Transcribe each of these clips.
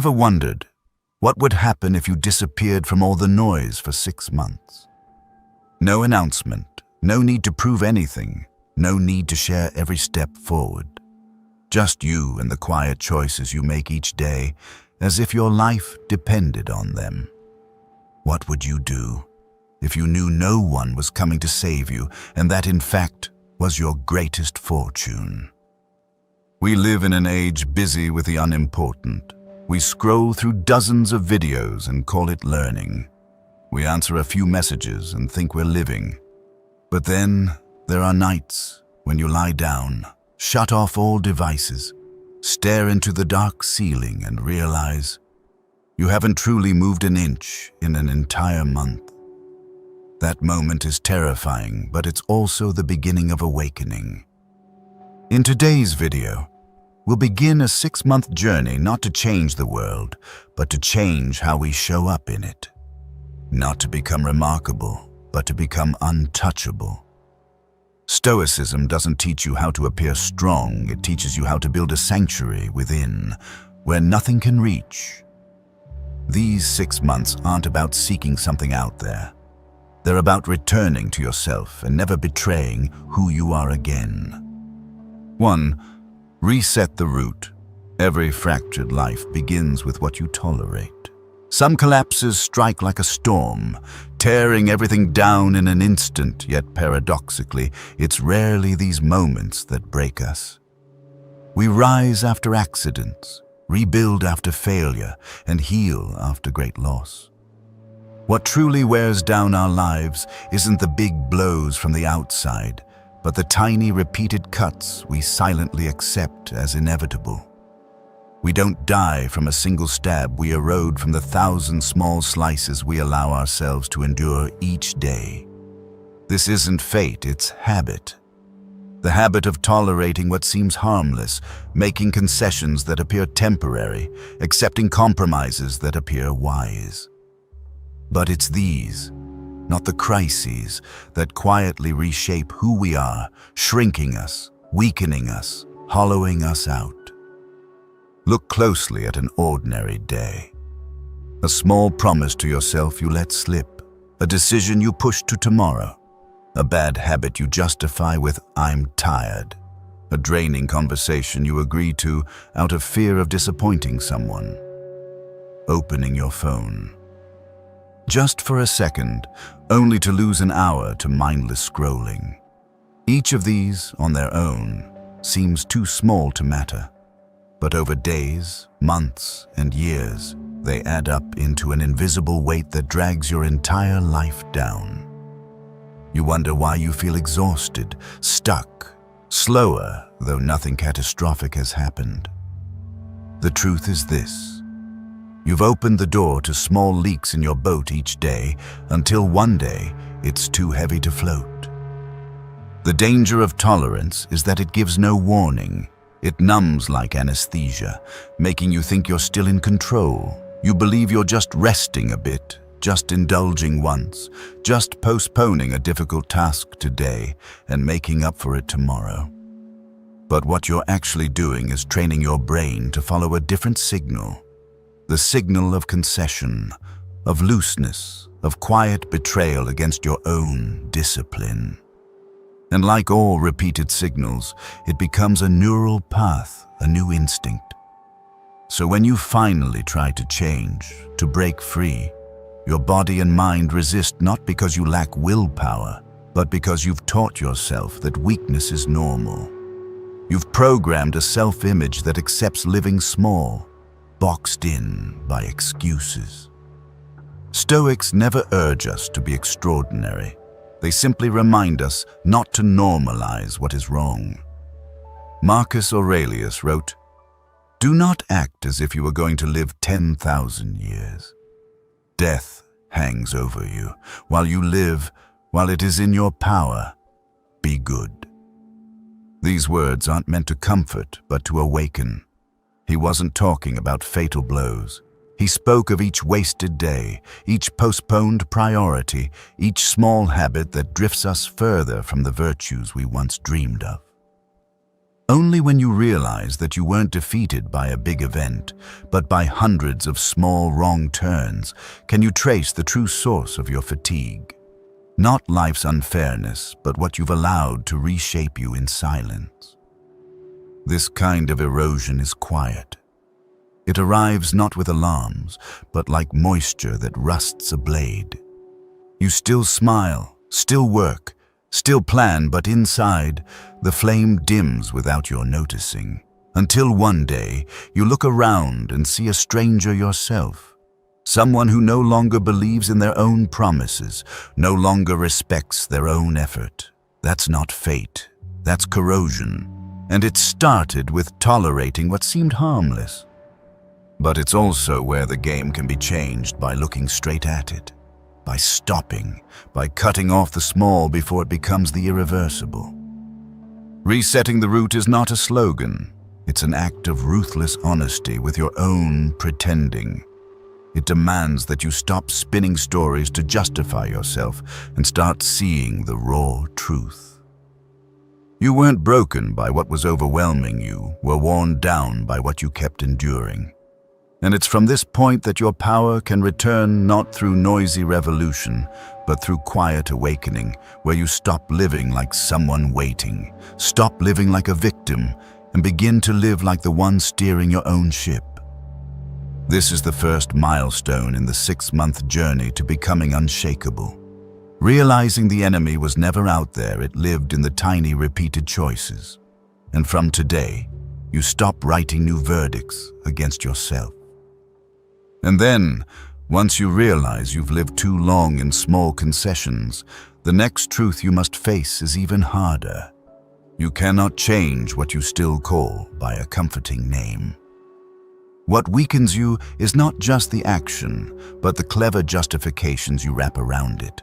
Ever wondered what would happen if you disappeared from all the noise for 6 months? No announcement, no need to prove anything, no need to share every step forward. Just you and the quiet choices you make each day, as if your life depended on them. What would you do if you knew no one was coming to save you, and that in fact was your greatest fortune? We live in an age busy with the unimportant. We scroll through dozens of videos and call it learning. We answer a few messages and think we're living. But then there are nights when you lie down, shut off all devices, stare into the dark ceiling and realize you haven't truly moved an inch in an entire month. That moment is terrifying, but it's also the beginning of awakening. In today's video, we'll begin a 6-month journey not to change the world, but to change how we show up in it. Not to become remarkable, but to become untouchable. Stoicism doesn't teach you how to appear strong, it teaches you how to build a sanctuary within, where nothing can reach. These 6 months aren't about seeking something out there. They're about returning to yourself and never betraying who you are again. 1. Reset the root. Every fractured life begins with what you tolerate. Some collapses strike like a storm, tearing everything down in an instant, yet paradoxically, it's rarely these moments that break us. We rise after accidents, rebuild after failure, and heal after great loss. What truly wears down our lives isn't the big blows from the outside, but the tiny repeated cuts we silently accept as inevitable. We don't die from a single stab, we erode from the 1,000 small slices we allow ourselves to endure each day. This isn't fate, it's habit. The habit of tolerating what seems harmless, making concessions that appear temporary, accepting compromises that appear wise. But it's these, not the crises, that quietly reshape who we are, shrinking us, weakening us, hollowing us out. Look closely at an ordinary day. A small promise to yourself you let slip, a decision you push to tomorrow, a bad habit you justify with "I'm tired," a draining conversation you agree to out of fear of disappointing someone, opening your phone. Just for a second, only to lose an hour to mindless scrolling. Each of these, on their own, seems too small to matter. But over days, months, and years, they add up into an invisible weight that drags your entire life down. You wonder why you feel exhausted, stuck, slower, though nothing catastrophic has happened. The truth is this: you've opened the door to small leaks in your boat each day until one day it's too heavy to float. The danger of tolerance is that it gives no warning. It numbs like anesthesia, making you think you're still in control. You believe you're just resting a bit, just indulging once, just postponing a difficult task today and making up for it tomorrow. But what you're actually doing is training your brain to follow a different signal. The signal of concession, of looseness, of quiet betrayal against your own discipline. And like all repeated signals, it becomes a neural path, a new instinct. So when you finally try to change, to break free, your body and mind resist not because you lack willpower, but because you've taught yourself that weakness is normal. You've programmed a self-image that accepts living small, boxed in by excuses. Stoics never urge us to be extraordinary. They simply remind us not to normalize what is wrong. Marcus Aurelius wrote, "Do not act as if you were going to live 10,000 years. Death hangs over you. While you live, while it is in your power, be good." These words aren't meant to comfort, but to awaken. He wasn't talking about fatal blows. He spoke of each wasted day, each postponed priority, each small habit that drifts us further from the virtues we once dreamed of. Only when you realize that you weren't defeated by a big event, but by hundreds of small wrong turns, can you trace the true source of your fatigue. Not life's unfairness, but what you've allowed to reshape you in silence. This kind of erosion is quiet. It arrives not with alarms, but like moisture that rusts a blade. You still smile, still work, still plan, but inside, the flame dims without your noticing. Until one day, you look around and see a stranger yourself. Someone who no longer believes in their own promises, no longer respects their own effort. That's not fate, that's corrosion. And it started with tolerating what seemed harmless. But it's also where the game can be changed by looking straight at it, by stopping, by cutting off the small before it becomes the irreversible. Resetting the root is not a slogan. It's an act of ruthless honesty with your own pretending. It demands that you stop spinning stories to justify yourself and start seeing the raw truth. You weren't broken by what was overwhelming you, were worn down by what you kept enduring. And it's from this point that your power can return not through noisy revolution, but through quiet awakening, where you stop living like someone waiting, stop living like a victim, and begin to live like the one steering your own ship. This is the first milestone in the 6-month journey to becoming unshakable. Realizing the enemy was never out there, it lived in the tiny repeated choices. And from today, you stop writing new verdicts against yourself. And then, once you realize you've lived too long in small concessions, the next truth you must face is even harder. You cannot change what you still call by a comforting name. What weakens you is not just the action, but the clever justifications you wrap around it.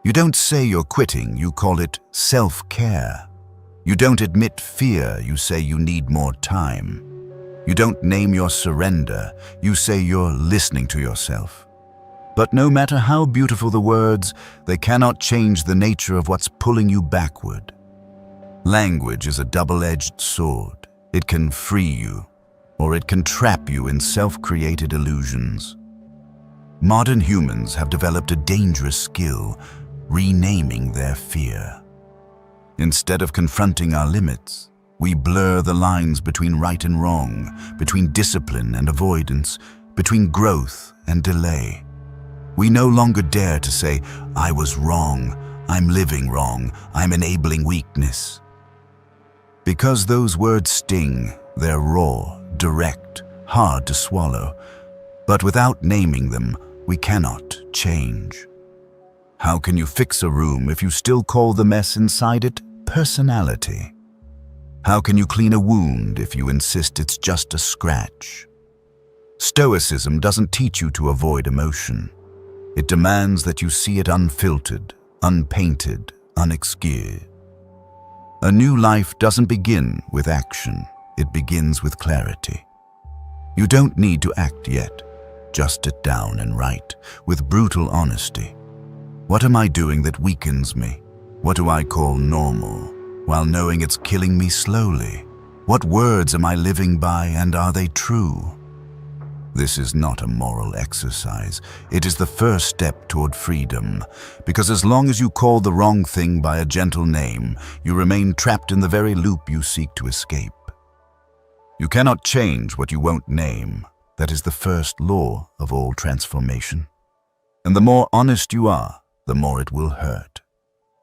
You don't say you're quitting, you call it self-care. You don't admit fear, you say you need more time. You don't name your surrender, you say you're listening to yourself. But no matter how beautiful the words, they cannot change the nature of what's pulling you backward. Language is a double-edged sword. It can free you, or it can trap you in self-created illusions. Modern humans have developed a dangerous skill, renaming their fear. Instead of confronting our limits, we blur the lines between right and wrong, between discipline and avoidance, between growth and delay. We no longer dare to say, "I was wrong, I'm living wrong, I'm enabling weakness." Because those words sting, they're raw, direct, hard to swallow. But without naming them, we cannot change. How can you fix a room if you still call the mess inside it personality? How can you clean a wound if you insist it's just a scratch? Stoicism doesn't teach you to avoid emotion. It demands that you see it unfiltered, unpainted, unexcused. A new life doesn't begin with action, it begins with clarity. You don't need to act yet. Just sit down and write, with brutal honesty. What am I doing that weakens me? What do I call normal, while knowing it's killing me slowly? What words am I living by, and are they true? This is not a moral exercise. It is the first step toward freedom, because as long as you call the wrong thing by a gentle name, you remain trapped in the very loop you seek to escape. You cannot change what you won't name. That is the first law of all transformation. And the more honest you are, the more it will hurt.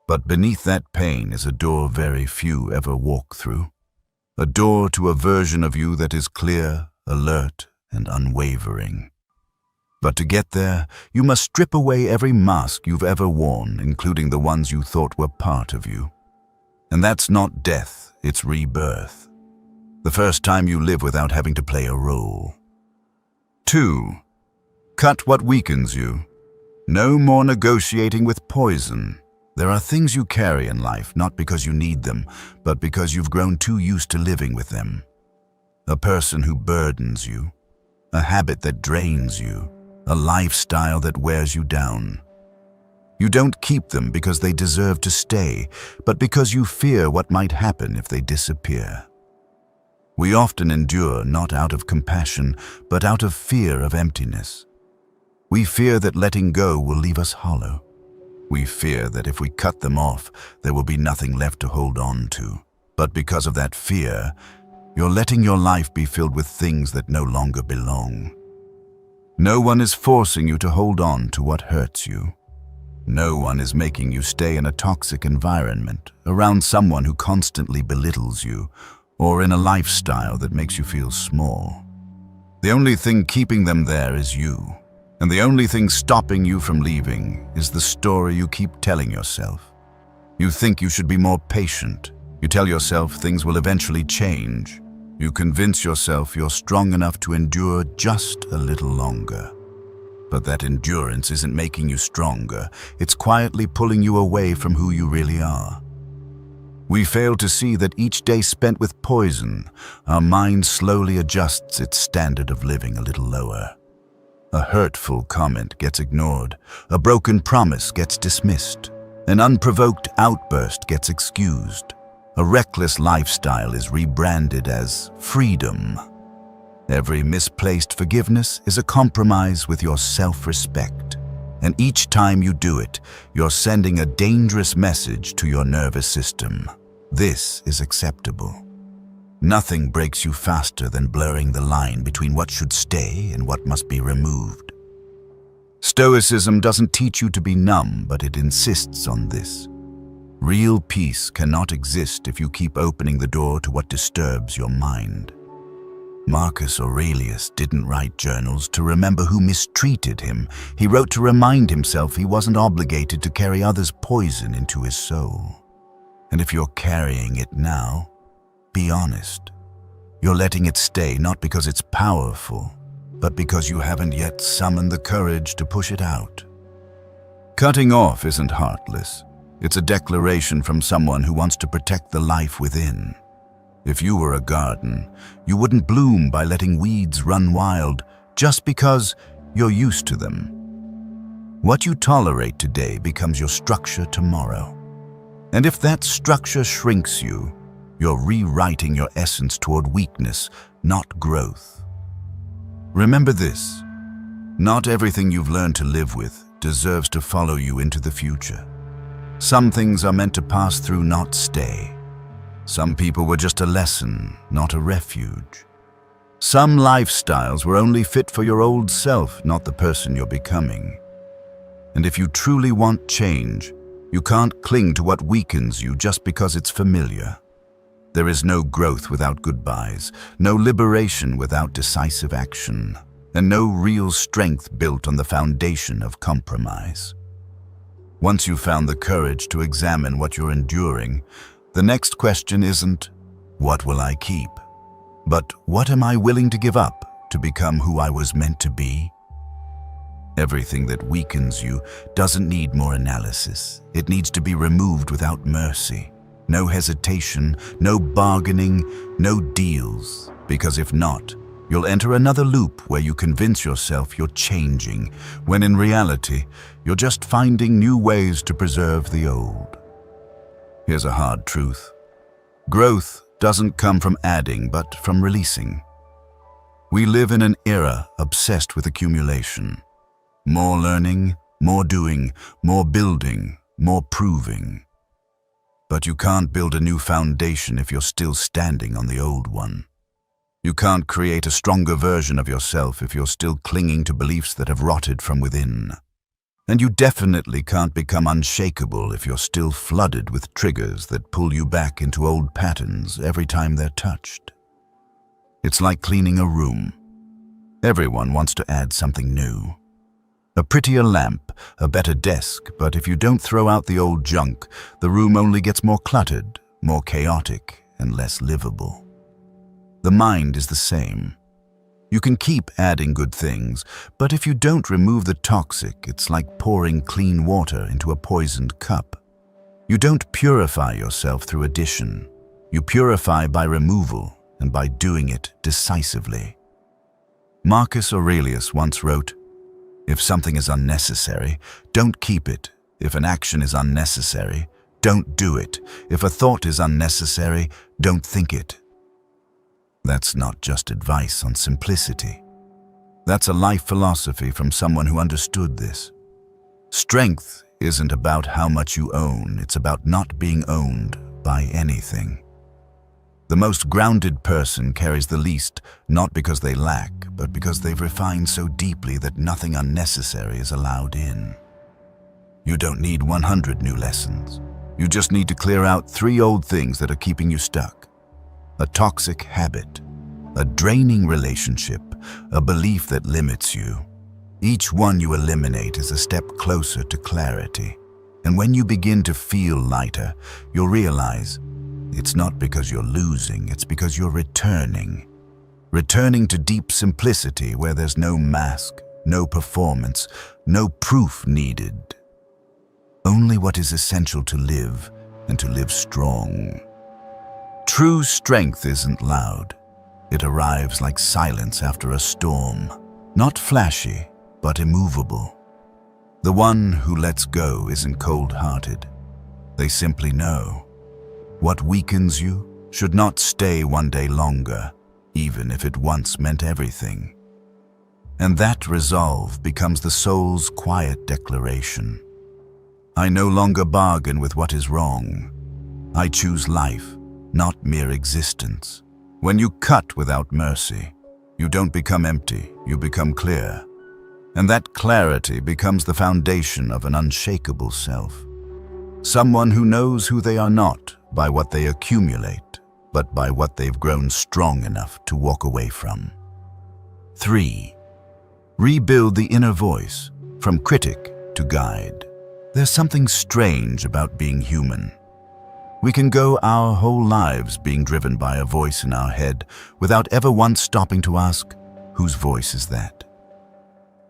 But beneath that pain is a door very few ever walk through. A door to a version of you that is clear, alert, and unwavering. But to get there, you must strip away every mask you've ever worn, including the ones you thought were part of you. And that's not death, it's rebirth. The first time you live without having to play a role. 2. Cut what weakens you. No more negotiating with poison. There are things you carry in life not because you need them, but because you've grown too used to living with them. A person who burdens you, a habit that drains you, a lifestyle that wears you down. You don't keep them because they deserve to stay, but because you fear what might happen if they disappear. We often endure not out of compassion, but out of fear of emptiness. We fear that letting go will leave us hollow. We fear that if we cut them off, there will be nothing left to hold on to. But because of that fear, you're letting your life be filled with things that no longer belong. No one is forcing you to hold on to what hurts you. No one is making you stay in a toxic environment, around someone who constantly belittles you, or in a lifestyle that makes you feel small. The only thing keeping them there is you, and the only thing stopping you from leaving is the story you keep telling yourself. You think you should be more patient. You tell yourself things will eventually change. You convince yourself you're strong enough to endure just a little longer. But that endurance isn't making you stronger. It's quietly pulling you away from who you really are. We fail to see that each day spent with poison, our mind slowly adjusts its standard of living a little lower. A hurtful comment gets ignored, a broken promise gets dismissed, an unprovoked outburst gets excused, a reckless lifestyle is rebranded as freedom. Every misplaced forgiveness is a compromise with your self-respect. And each time you do it, you're sending a dangerous message to your nervous system. This is acceptable. Nothing breaks you faster than blurring the line between what should stay and what must be removed. Stoicism doesn't teach you to be numb, but it insists on this. Real peace cannot exist if you keep opening the door to what disturbs your mind. Marcus Aurelius didn't write journals to remember who mistreated him. He wrote to remind himself he wasn't obligated to carry others' poison into his soul. And if you're carrying it now, be honest. You're letting it stay not because it's powerful, but because you haven't yet summoned the courage to push it out. Cutting off isn't heartless. It's a declaration from someone who wants to protect the life within. If you were a garden, you wouldn't bloom by letting weeds run wild just because you're used to them. What you tolerate today becomes your structure tomorrow. And if that structure shrinks you, you're rewriting your essence toward weakness, not growth. Remember this: not everything you've learned to live with deserves to follow you into the future. Some things are meant to pass through, not stay. Some people were just a lesson, not a refuge. Some lifestyles were only fit for your old self, not the person you're becoming. And if you truly want change, you can't cling to what weakens you just because it's familiar. There is no growth without goodbyes, no liberation without decisive action, and no real strength built on the foundation of compromise. Once you've found the courage to examine what you're enduring, the next question isn't, what will I keep? But what am I willing to give up to become who I was meant to be? Everything that weakens you doesn't need more analysis. It needs to be removed without mercy. No hesitation, no bargaining, no deals. Because if not, you'll enter another loop where you convince yourself you're changing, when in reality, you're just finding new ways to preserve the old. Here's a hard truth. Growth doesn't come from adding, but from releasing. We live in an era obsessed with accumulation. More learning, more doing, more building, more proving. But you can't build a new foundation if you're still standing on the old one. You can't create a stronger version of yourself if you're still clinging to beliefs that have rotted from within. And you definitely can't become unshakable if you're still flooded with triggers that pull you back into old patterns every time they're touched. It's like cleaning a room. Everyone wants to add something new. A prettier lamp, a better desk, but if you don't throw out the old junk, the room only gets more cluttered, more chaotic, and less livable. The mind is the same. You can keep adding good things, but if you don't remove the toxic, it's like pouring clean water into a poisoned cup. You don't purify yourself through addition. You purify by removal, and by doing it decisively. Marcus Aurelius once wrote, "If something is unnecessary, don't keep it, If an action is unnecessary, don't do it. If a thought is unnecessary, don't think it. That's not just advice on simplicity. That's a life philosophy from someone who understood this. Strength isn't about how much you own, it's about not being owned by anything. The most grounded person carries the least, not because they lack, but because they've refined so deeply that nothing unnecessary is allowed in. You don't need 100 new lessons. You just need to clear out 3 old things that are keeping you stuck. A toxic habit, a draining relationship, a belief that limits you. Each one you eliminate is a step closer to clarity. And when you begin to feel lighter, you'll realize it's not because you're losing, it's because you're returning. Returning to deep simplicity where there's no mask, no performance, no proof needed. Only what is essential to live, and to live strong. True strength isn't loud. It arrives like silence after a storm. Not flashy, but immovable. The one who lets go isn't cold-hearted. They simply know. What weakens you should not stay one day longer, even if it once meant everything. And that resolve becomes the soul's quiet declaration. I no longer bargain with what is wrong. I choose life, not mere existence. When you cut without mercy, you don't become empty, you become clear. And that clarity becomes the foundation of an unshakable self. Someone who knows who they are not by what they accumulate, but by what they've grown strong enough to walk away from. 3. Rebuild the inner voice, from critic to guide. There's something strange about being human. We can go our whole lives being driven by a voice in our head without ever once stopping to ask, whose voice is that?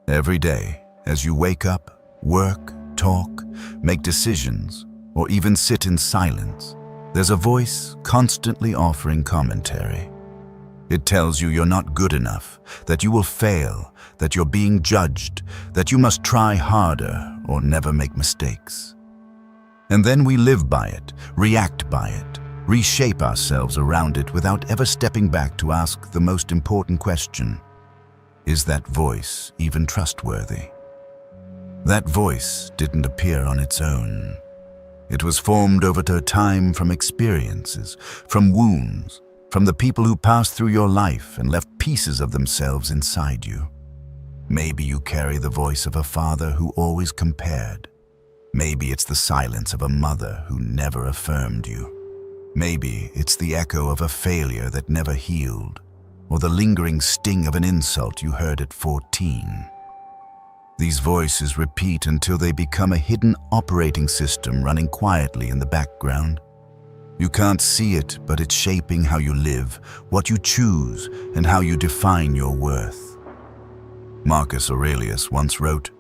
Every day, as you wake up, work, talk, make decisions, or even sit in silence, there's a voice constantly offering commentary. It tells you you're not good enough, that you will fail, that you're being judged, that you must try harder or never make mistakes. And then we live by it, react by it, reshape ourselves around it without ever stepping back to ask the most important question. Is that voice even trustworthy? That voice didn't appear on its own. It was formed over time from experiences, from wounds, from the people who passed through your life and left pieces of themselves inside you. Maybe you carry the voice of a father who always compared. Maybe it's the silence of a mother who never affirmed you. Maybe it's the echo of a failure that never healed, or the lingering sting of an insult you heard at 14. These voices repeat until they become a hidden operating system running quietly in the background. You can't see it, but it's shaping how you live, what you choose, and how you define your worth. Marcus Aurelius once wrote,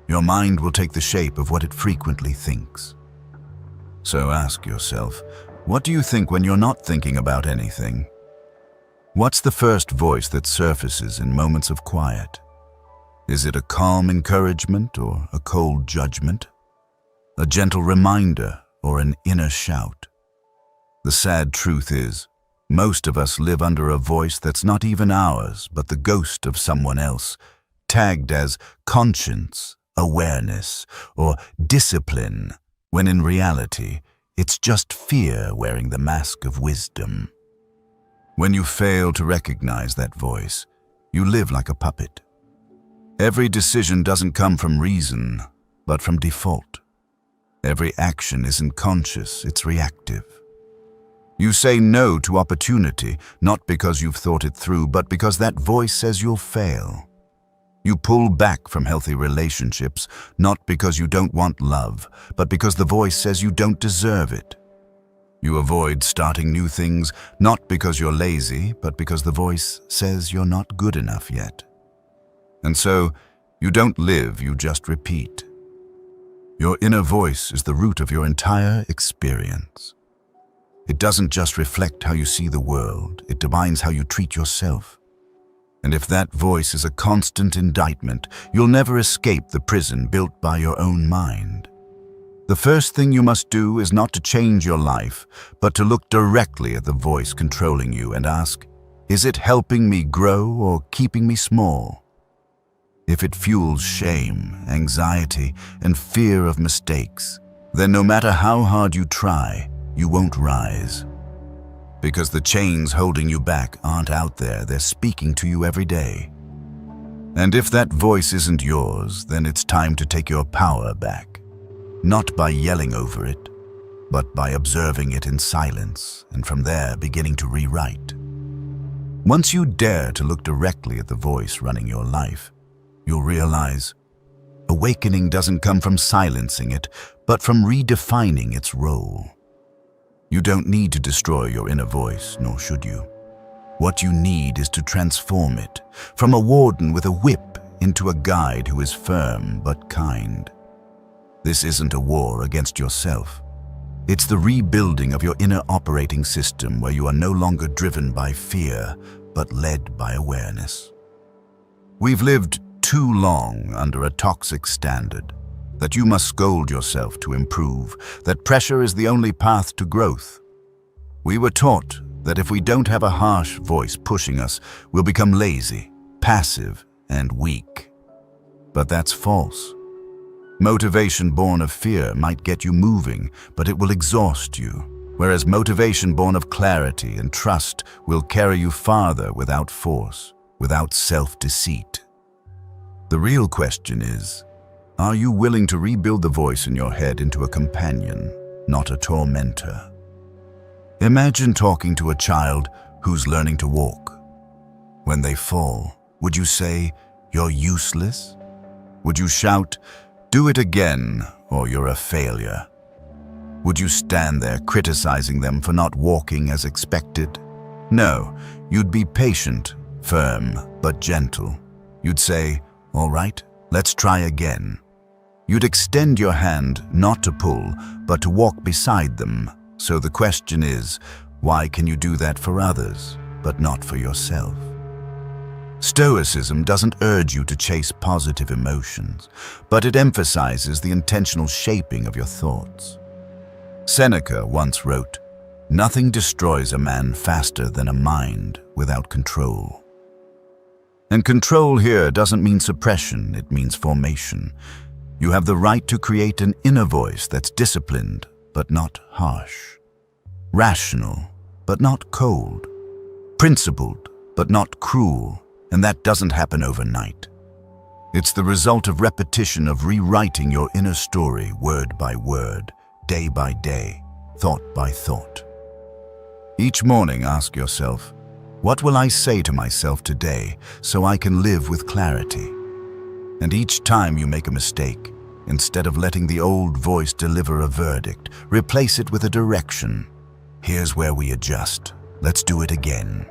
"Your mind will take the shape of what it frequently thinks." So ask yourself, what do you think when you're not thinking about anything? What's the first voice that surfaces in moments of quiet? Is it a calm encouragement or a cold judgment? A gentle reminder or an inner shout? The sad truth is, most of us live under a voice that's not even ours, but the ghost of someone else, tagged as conscience, awareness, or discipline, when in reality, it's just fear wearing the mask of wisdom. When you fail to recognize that voice, you live like a puppet. Every decision doesn't come from reason, but from default. Every action isn't conscious, it's reactive. You say no to opportunity, not because you've thought it through, but because that voice says you'll fail. You pull back from healthy relationships, not because you don't want love, but because the voice says you don't deserve it. You avoid starting new things, not because you're lazy, but because the voice says you're not good enough yet. And so, you don't live, you just repeat. Your inner voice is the root of your entire experience. It doesn't just reflect how you see the world, it defines how you treat yourself. And if that voice is a constant indictment, you'll never escape the prison built by your own mind. The first thing you must do is not to change your life, but to look directly at the voice controlling you and ask, is it helping me grow or keeping me small? If it fuels shame, anxiety, and fear of mistakes, then no matter how hard you try, you won't rise. Because the chains holding you back aren't out there, they're speaking to you every day. And if that voice isn't yours, then it's time to take your power back. Not by yelling over it, but by observing it in silence, and from there beginning to rewrite. Once you dare to look directly at the voice running your life, you'll realize awakening doesn't come from silencing it, but from redefining its role. You don't need to destroy your inner voice, nor should you. What you need is to transform it, from a warden with a whip into a guide who is firm but kind. This isn't a war against yourself. It's the rebuilding of your inner operating system where you are no longer driven by fear, but led by awareness. We've lived too long under a toxic standard, that you must scold yourself to improve, that pressure is the only path to growth. We were taught that if we don't have a harsh voice pushing us, we'll become lazy, passive, and weak. But that's false. Motivation born of fear might get you moving, but it will exhaust you, whereas motivation born of clarity and trust will carry you farther without force, without self-deceit. The real question is, are you willing to rebuild the voice in your head into a companion, not a tormentor? Imagine talking to a child who's learning to walk. When they fall, would you say, "You're useless"? Would you shout, "Do it again, or you're a failure"? Would you stand there criticizing them for not walking as expected? No, you'd be patient, firm, but gentle. You'd say, "All right, let's try again." You'd extend your hand not to pull, but to walk beside them. So the question is, why can you do that for others, but not for yourself? Stoicism doesn't urge you to chase positive emotions, but it emphasizes the intentional shaping of your thoughts. Seneca once wrote, "Nothing destroys a man faster than a mind without control." And control here doesn't mean suppression, it means formation. You have the right to create an inner voice that's disciplined, but not harsh. Rational, but not cold. Principled, but not cruel. And that doesn't happen overnight. It's the result of repetition of rewriting your inner story word by word, day by day, thought by thought. Each morning ask yourself, what will I say to myself today so I can live with clarity? And each time you make a mistake, instead of letting the old voice deliver a verdict, replace it with a direction. Here's where we adjust. Let's do it again.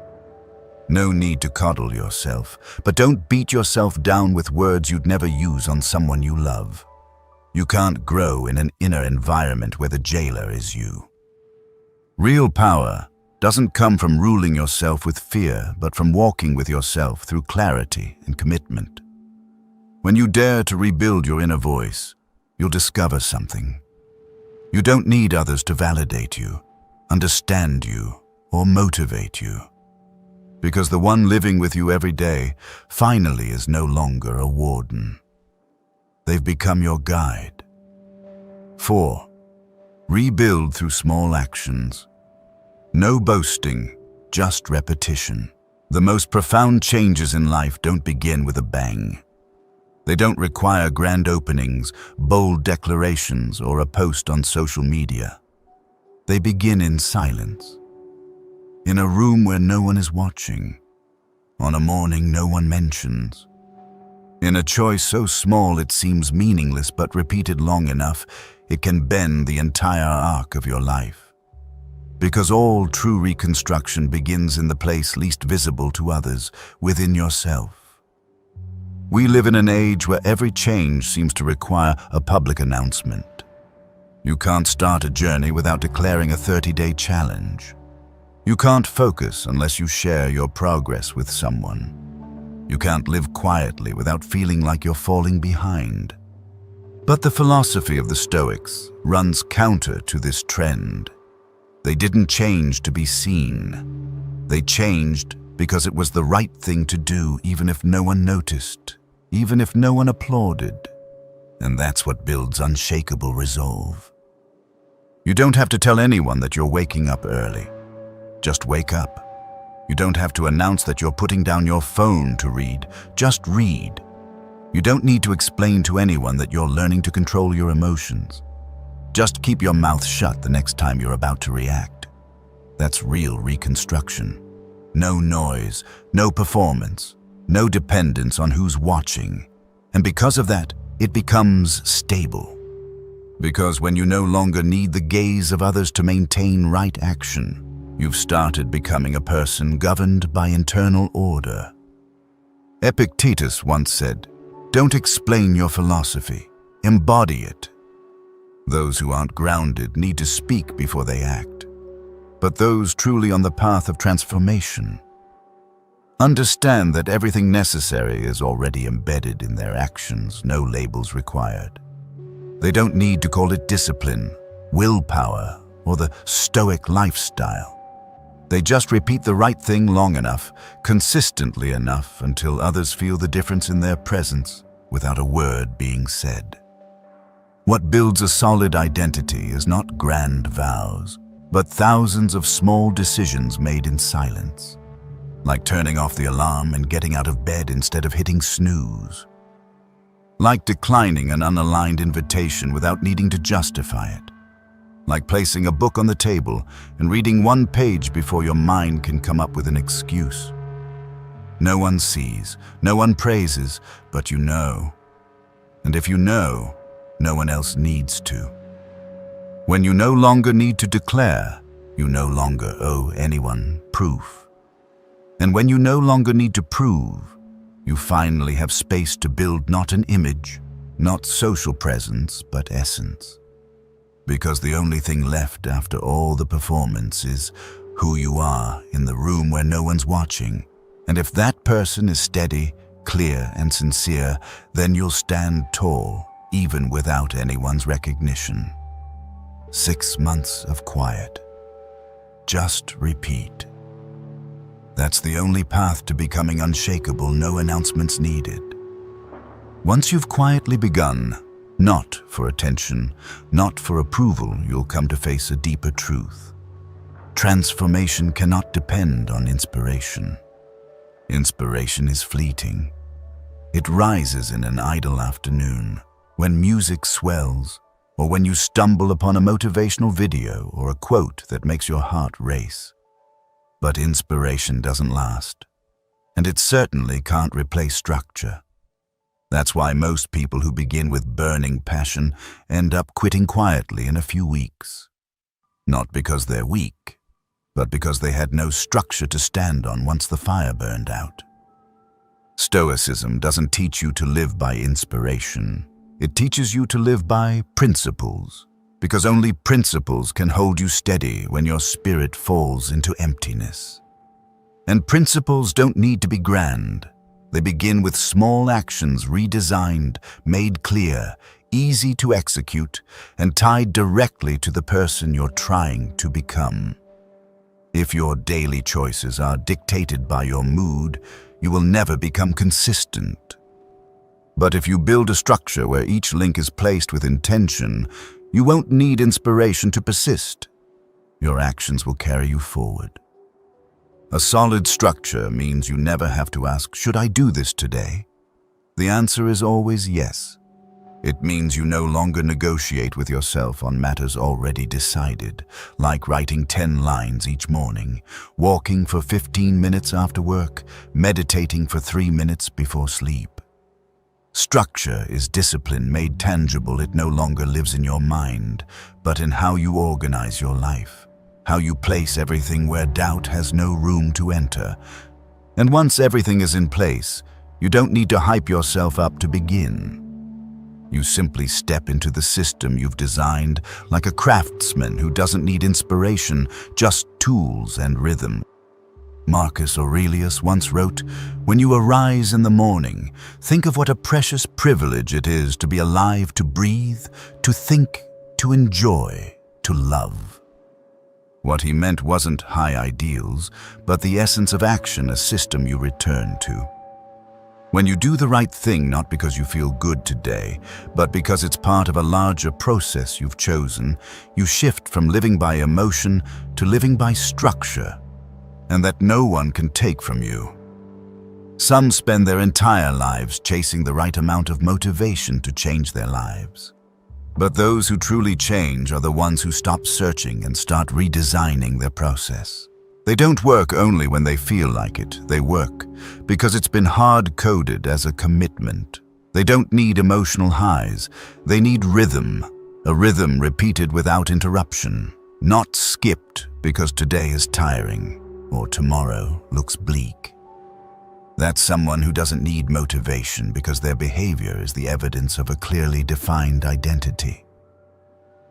No need to coddle yourself, but don't beat yourself down with words you'd never use on someone you love. You can't grow in an inner environment where the jailer is you. Real power doesn't come from ruling yourself with fear, but from walking with yourself through clarity and commitment. When you dare to rebuild your inner voice, you'll discover something. You don't need others to validate you, understand you, or motivate you. Because the one living with you every day finally is no longer a warden. They've become your guide. 4. Rebuild through small actions. No boasting, just repetition. The most profound changes in life don't begin with a bang. They don't require grand openings, bold declarations, or a post on social media. They begin in silence. In a room where no one is watching. On a morning no one mentions. In a choice so small it seems meaningless, but repeated long enough, it can bend the entire arc of your life. Because all true reconstruction begins in the place least visible to others, within yourself. We live in an age where every change seems to require a public announcement. You can't start a journey without declaring a 30-day challenge. You can't focus unless you share your progress with someone. You can't live quietly without feeling like you're falling behind. But the philosophy of the Stoics runs counter to this trend. They didn't change to be seen. They changed because it was the right thing to do, even if no one noticed, even if no one applauded. And that's what builds unshakable resolve. You don't have to tell anyone that you're waking up early. Just wake up. You don't have to announce that you're putting down your phone to read. Just read. You don't need to explain to anyone that you're learning to control your emotions. Just keep your mouth shut the next time you're about to react. That's real reconstruction. No noise, no performance, no dependence on who's watching. And because of that, it becomes stable. Because when you no longer need the gaze of others to maintain right action, you've started becoming a person governed by internal order. Epictetus once said, "Don't explain your philosophy, embody it." Those who aren't grounded need to speak before they act. But those truly on the path of transformation understand that everything necessary is already embedded in their actions, no labels required. They don't need to call it discipline, willpower, or the Stoic lifestyle. They just repeat the right thing long enough, consistently enough, until others feel the difference in their presence without a word being said. What builds a solid identity is not grand vows, but thousands of small decisions made in silence, like turning off the alarm and getting out of bed instead of hitting snooze, like declining an unaligned invitation without needing to justify it, like placing a book on the table and reading one page before your mind can come up with an excuse. No one sees, no one praises, but you know. And if you know, no one else needs to. When you no longer need to declare, you no longer owe anyone proof. And when you no longer need to prove, you finally have space to build not an image, not social presence, but essence. Because the only thing left after all the performance is who you are in the room where no one's watching. And if that person is steady, clear, and sincere, then you'll stand tall, even without anyone's recognition. 6 months of quiet. Just repeat. That's the only path to becoming unshakable, no announcements needed. Once you've quietly begun, not for attention, not for approval, you'll come to face a deeper truth. Transformation cannot depend on inspiration. Inspiration is fleeting. It rises in an idle afternoon, when music swells, or when you stumble upon a motivational video or a quote that makes your heart race. But inspiration doesn't last, and it certainly can't replace structure. That's why most people who begin with burning passion end up quitting quietly in a few weeks. Not because they're weak, but because they had no structure to stand on once the fire burned out. Stoicism doesn't teach you to live by inspiration. It teaches you to live by principles, because only principles can hold you steady when your spirit falls into emptiness. And principles don't need to be grand. They begin with small actions redesigned, made clear, easy to execute, and tied directly to the person you're trying to become. If your daily choices are dictated by your mood, you will never become consistent. But if you build a structure where each link is placed with intention, you won't need inspiration to persist. Your actions will carry you forward. A solid structure means you never have to ask, "Should I do this today?" The answer is always yes. It means you no longer negotiate with yourself on matters already decided, like writing 10 lines each morning, walking for 15 minutes after work, meditating for 3 minutes before sleep. Structure is discipline made tangible. It no longer lives in your mind, but in how you organize your life, how you place everything where doubt has no room to enter. And once everything is in place, you don't need to hype yourself up to begin. You simply step into the system you've designed like a craftsman who doesn't need inspiration, just tools and rhythm. Marcus Aurelius once wrote, "When you arise in the morning, think of what a precious privilege it is to be alive, to breathe, to think, to enjoy, to love." What he meant wasn't high ideals, but the essence of action, a system you return to. When you do the right thing, not because you feel good today, but because it's part of a larger process you've chosen, you shift from living by emotion to living by structure, and that no one can take from you. Some spend their entire lives chasing the right amount of motivation to change their lives. But those who truly change are the ones who stop searching and start redesigning their process. They don't work only when they feel like it. They work because it's been hard-coded as a commitment. They don't need emotional highs. They need rhythm, a rhythm repeated without interruption, not skipped because today is tiring or tomorrow looks bleak. That's someone who doesn't need motivation because their behavior is the evidence of a clearly defined identity.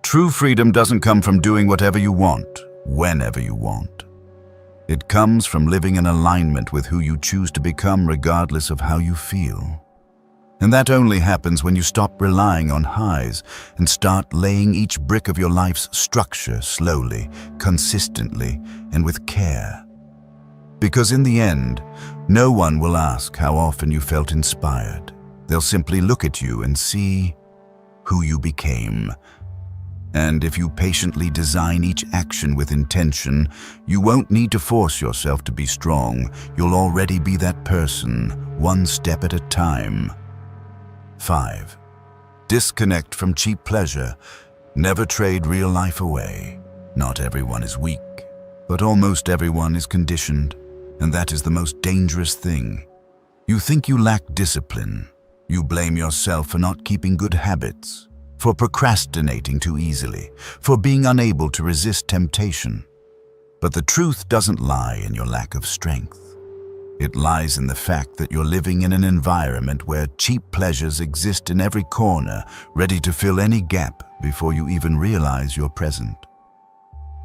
True freedom doesn't come from doing whatever you want, whenever you want. It comes from living in alignment with who you choose to become regardless of how you feel. And that only happens when you stop relying on highs and start laying each brick of your life's structure slowly, consistently, and with care. Because in the end, no one will ask how often you felt inspired. They'll simply look at you and see who you became. And if you patiently design each action with intention, you won't need to force yourself to be strong. You'll already be that person, one step at a time. 5. Disconnect from cheap pleasure. Never trade real life away. Not everyone is weak, but almost everyone is conditioned, and that is the most dangerous thing. You think you lack discipline. You blame yourself for not keeping good habits, for procrastinating too easily, for being unable to resist temptation. But the truth doesn't lie in your lack of strength. It lies in the fact that you're living in an environment where cheap pleasures exist in every corner, ready to fill any gap before you even realize you're present.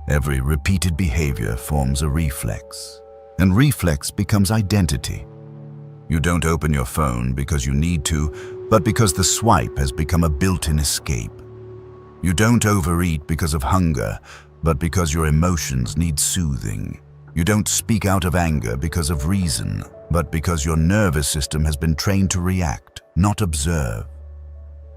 Every repeated behavior forms a reflex, and reflex becomes identity. You don't open your phone because you need to, but because the swipe has become a built-in escape. You don't overeat because of hunger, but because your emotions need soothing. You don't speak out of anger because of reason, but because your nervous system has been trained to react, not observe.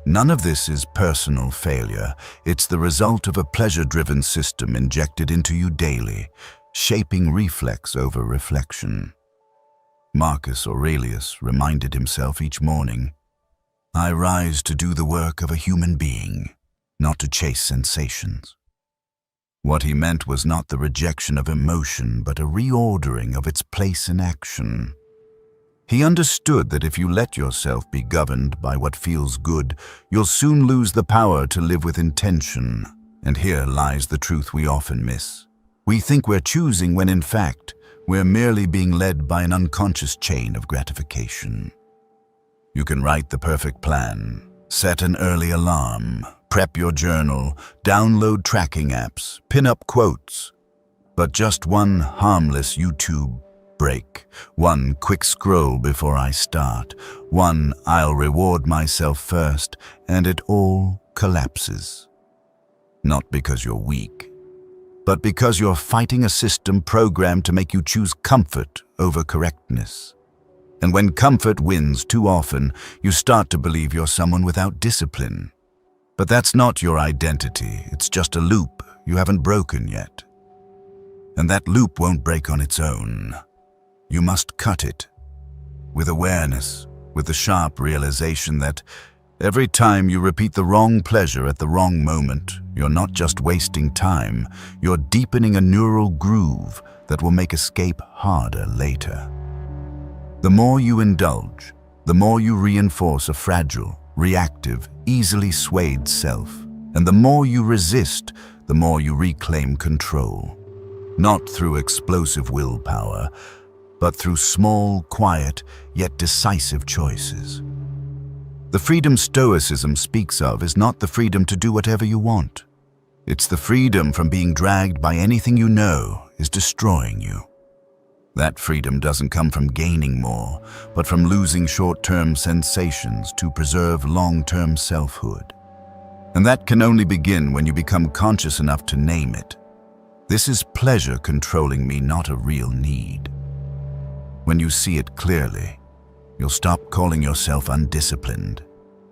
None of this is personal failure. It's the result of a pleasure-driven system injected into you daily, shaping reflex over reflection. Marcus Aurelius reminded himself each morning, "I rise to do the work of a human being, not to chase sensations." What he meant was not the rejection of emotion, but a reordering of its place in action. He understood that if you let yourself be governed by what feels good, you'll soon lose the power to live with intention. And here lies the truth we often miss. We think we're choosing when in fact, we're merely being led by an unconscious chain of gratification. You can write the perfect plan, set an early alarm, prep your journal, download tracking apps, pin up quotes. But just one harmless YouTube break, one quick scroll before I start, one "I'll reward myself first," and it all collapses. Not because you're weak, but because you're fighting a system programmed to make you choose comfort over correctness. And when comfort wins too often, you start to believe you're someone without discipline. But that's not your identity. It's just a loop you haven't broken yet. And that loop won't break on its own. You must cut it with awareness, with the sharp realization that every time you repeat the wrong pleasure at the wrong moment, you're not just wasting time, you're deepening a neural groove that will make escape harder later. The more you indulge, the more you reinforce a fragile, reactive, easily swayed self. And the more you resist, the more you reclaim control. Not through explosive willpower, but through small, quiet, yet decisive choices. The freedom Stoicism speaks of is not the freedom to do whatever you want. It's the freedom from being dragged by anything you know is destroying you. That freedom doesn't come from gaining more, but from losing short-term sensations to preserve long-term selfhood. And that can only begin when you become conscious enough to name it. This is pleasure controlling me, not a real need. When you see it clearly, you'll stop calling yourself undisciplined.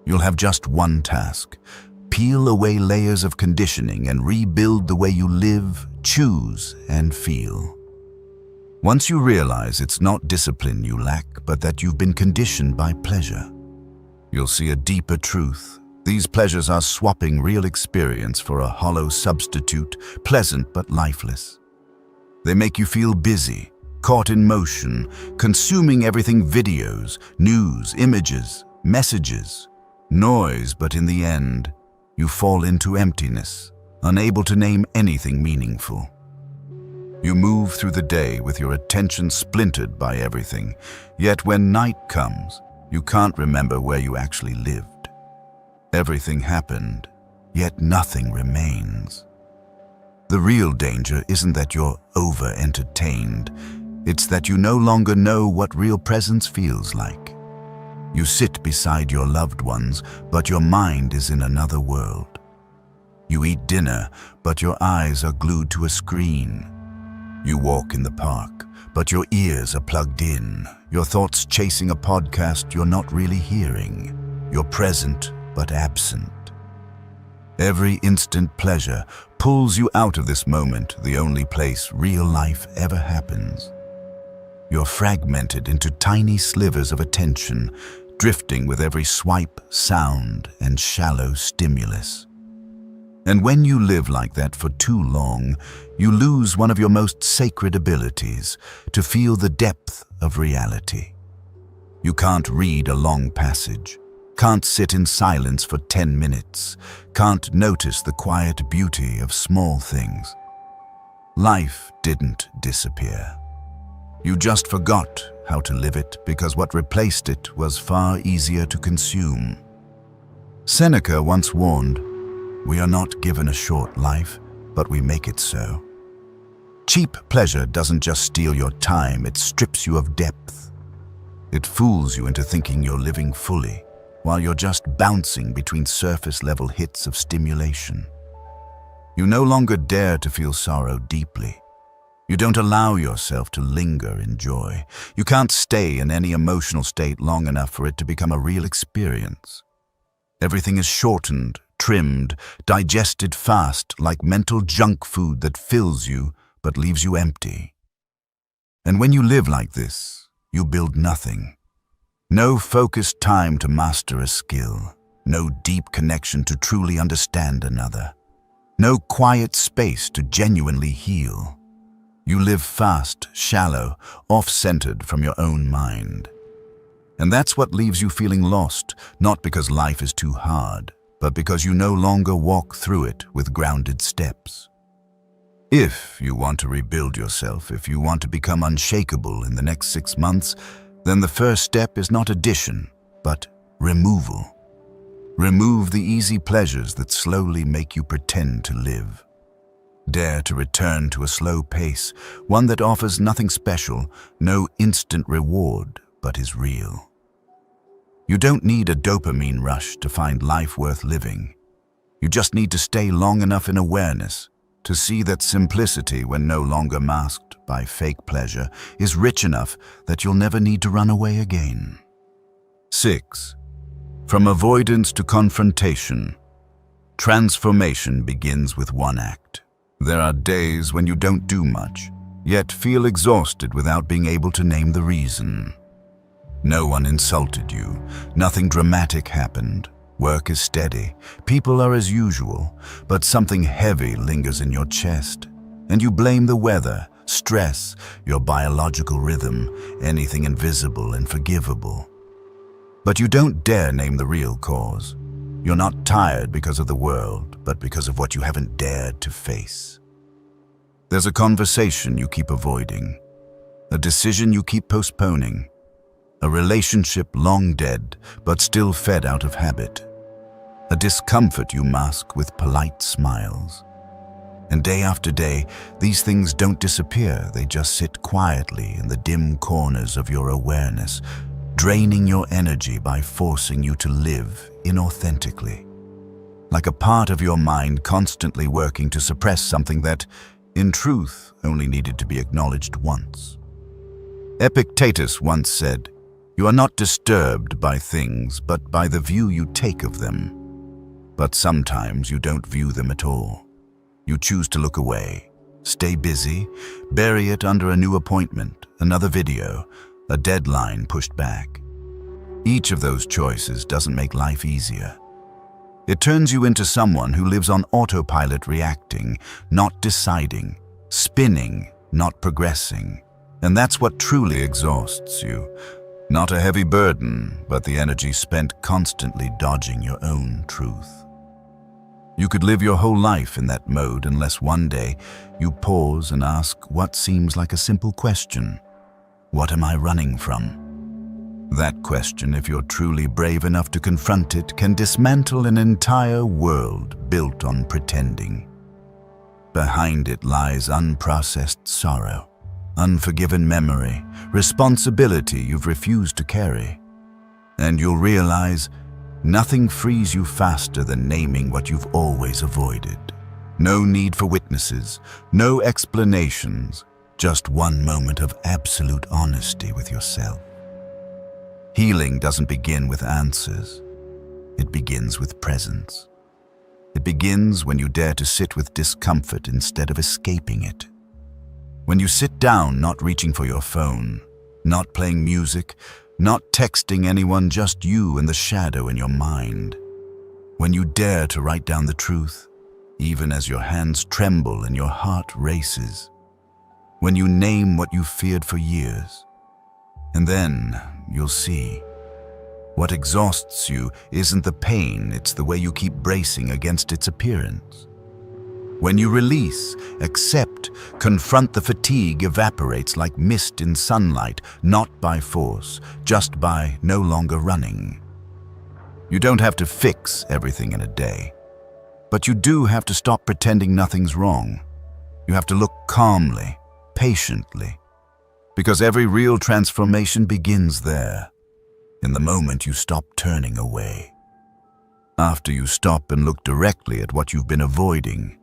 You'll have just one task: peel away layers of conditioning and rebuild the way you live, choose, and feel. Once you realize it's not discipline you lack, but that you've been conditioned by pleasure, you'll see a deeper truth. These pleasures are swapping real experience for a hollow substitute, pleasant but lifeless. They make you feel busy, caught in motion, consuming everything: videos, news, images, messages, noise, but in the end, you fall into emptiness, unable to name anything meaningful. You move through the day with your attention splintered by everything, yet when night comes, you can't remember where you actually lived. Everything happened, yet nothing remains. The real danger isn't that you're over-entertained. It's that you no longer know what real presence feels like. You sit beside your loved ones, but your mind is in another world. You eat dinner, but your eyes are glued to a screen. You walk in the park, but your ears are plugged in, your thoughts chasing a podcast you're not really hearing. You're present, but absent. Every instant pleasure pulls you out of this moment, the only place real life ever happens. You're fragmented into tiny slivers of attention, drifting with every swipe, sound, and shallow stimulus. And when you live like that for too long, you lose one of your most sacred abilities, to feel the depth of reality. You can't read a long passage, can't sit in silence for 10 minutes, can't notice the quiet beauty of small things. Life didn't disappear. You just forgot how to live it because what replaced it was far easier to consume. Seneca once warned, "We are not given a short life, but we make it so." Cheap pleasure doesn't just steal your time, it strips you of depth. It fools you into thinking you're living fully, while you're just bouncing between surface-level hits of stimulation. You no longer dare to feel sorrow deeply. You don't allow yourself to linger in joy. You can't stay in any emotional state long enough for it to become a real experience. Everything is shortened, trimmed, digested fast, like mental junk food that fills you but leaves you empty. And when you live like this, you build nothing. No focused time to master a skill, no deep connection to truly understand another, no quiet space to genuinely heal. You live fast, shallow, off-centered from your own mind. And that's what leaves you feeling lost, not because life is too hard, but because you no longer walk through it with grounded steps. If you want to rebuild yourself, if you want to become unshakable in the next 6 months, then the first step is not addition, but removal. Remove the easy pleasures that slowly make you pretend to live. Dare to return to a slow pace, one that offers nothing special, no instant reward, but is real. You don't need a dopamine rush to find life worth living. You just need to stay long enough in awareness to see that simplicity, when no longer masked by fake pleasure, is rich enough that you'll never need to run away again. 6. From avoidance to confrontation. Transformation begins with one act. There are days when you don't do much, yet feel exhausted without being able to name the reason. No one insulted you, nothing dramatic happened. Work is steady, people are as usual, but something heavy lingers in your chest, and you blame the weather, stress, your biological rhythm, anything invisible and forgivable. But you don't dare name the real cause. You're not tired because of the world, but because of what you haven't dared to face. There's a conversation you keep avoiding, a decision you keep postponing, a relationship long dead, but still fed out of habit. A discomfort you mask with polite smiles. And day after day, these things don't disappear, they just sit quietly in the dim corners of your awareness, draining your energy by forcing you to live inauthentically. Like a part of your mind constantly working to suppress something that, in truth, only needed to be acknowledged once. Epictetus once said, "You are not disturbed by things, but by the view you take of them. But sometimes you don't view them at all. You choose to look away, stay busy, bury it under a new appointment, another video, a deadline pushed back. Each of those choices doesn't make life easier. It turns you into someone who lives on autopilot, reacting, not deciding, spinning, not progressing. And that's what truly exhausts you. Not a heavy burden, but the energy spent constantly dodging your own truth. You could live your whole life in that mode unless one day you pause and ask what seems like a simple question. What am I running from? That question, if you're truly brave enough to confront it, can dismantle an entire world built on pretending. Behind it lies unprocessed sorrow, unforgiven memory, responsibility you've refused to carry. And you'll realize nothing frees you faster than naming what you've always avoided. No need for witnesses, no explanations, just one moment of absolute honesty with yourself. Healing doesn't begin with answers. It begins with presence. It begins when you dare to sit with discomfort instead of escaping it. When you sit down, not reaching for your phone, not playing music, not texting anyone, just you and the shadow in your mind. When you dare to write down the truth, even as your hands tremble and your heart races. When you name what you feared for years. And then you'll see. What exhausts you isn't the pain, it's the way you keep bracing against its appearance. When you release, accept, confront, the fatigue evaporates like mist in sunlight, not by force, just by no longer running. You don't have to fix everything in a day, but you do have to stop pretending nothing's wrong. You have to look calmly, patiently, because every real transformation begins there, in the moment you stop turning away. After you stop and look directly at what you've been avoiding,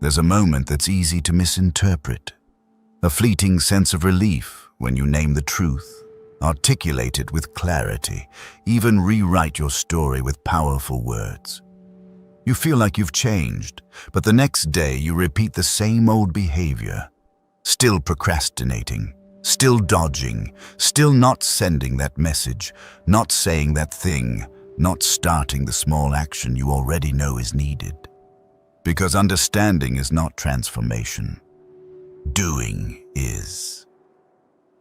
there's a moment that's easy to misinterpret. A fleeting sense of relief when you name the truth, articulate it with clarity, even rewrite your story with powerful words. You feel like you've changed, but the next day you repeat the same old behavior, still procrastinating, still dodging, still not sending that message, not saying that thing, not starting the small action you already know is needed. Because understanding is not transformation. Doing is.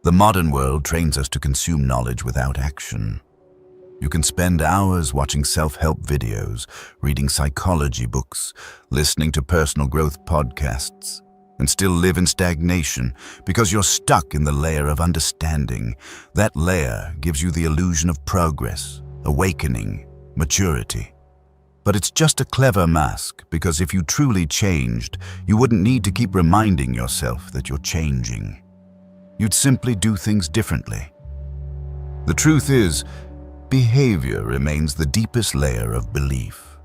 The modern world trains us to consume knowledge without action. You can spend hours watching self-help videos, reading psychology books, listening to personal growth podcasts, and still live in stagnation because you're stuck in the layer of understanding. That layer gives you the illusion of progress, awakening, maturity. But it's just a clever mask, because if you truly changed, you wouldn't need to keep reminding yourself that you're changing. You'd simply do things differently. The truth is, behavior remains the deepest layer of belief.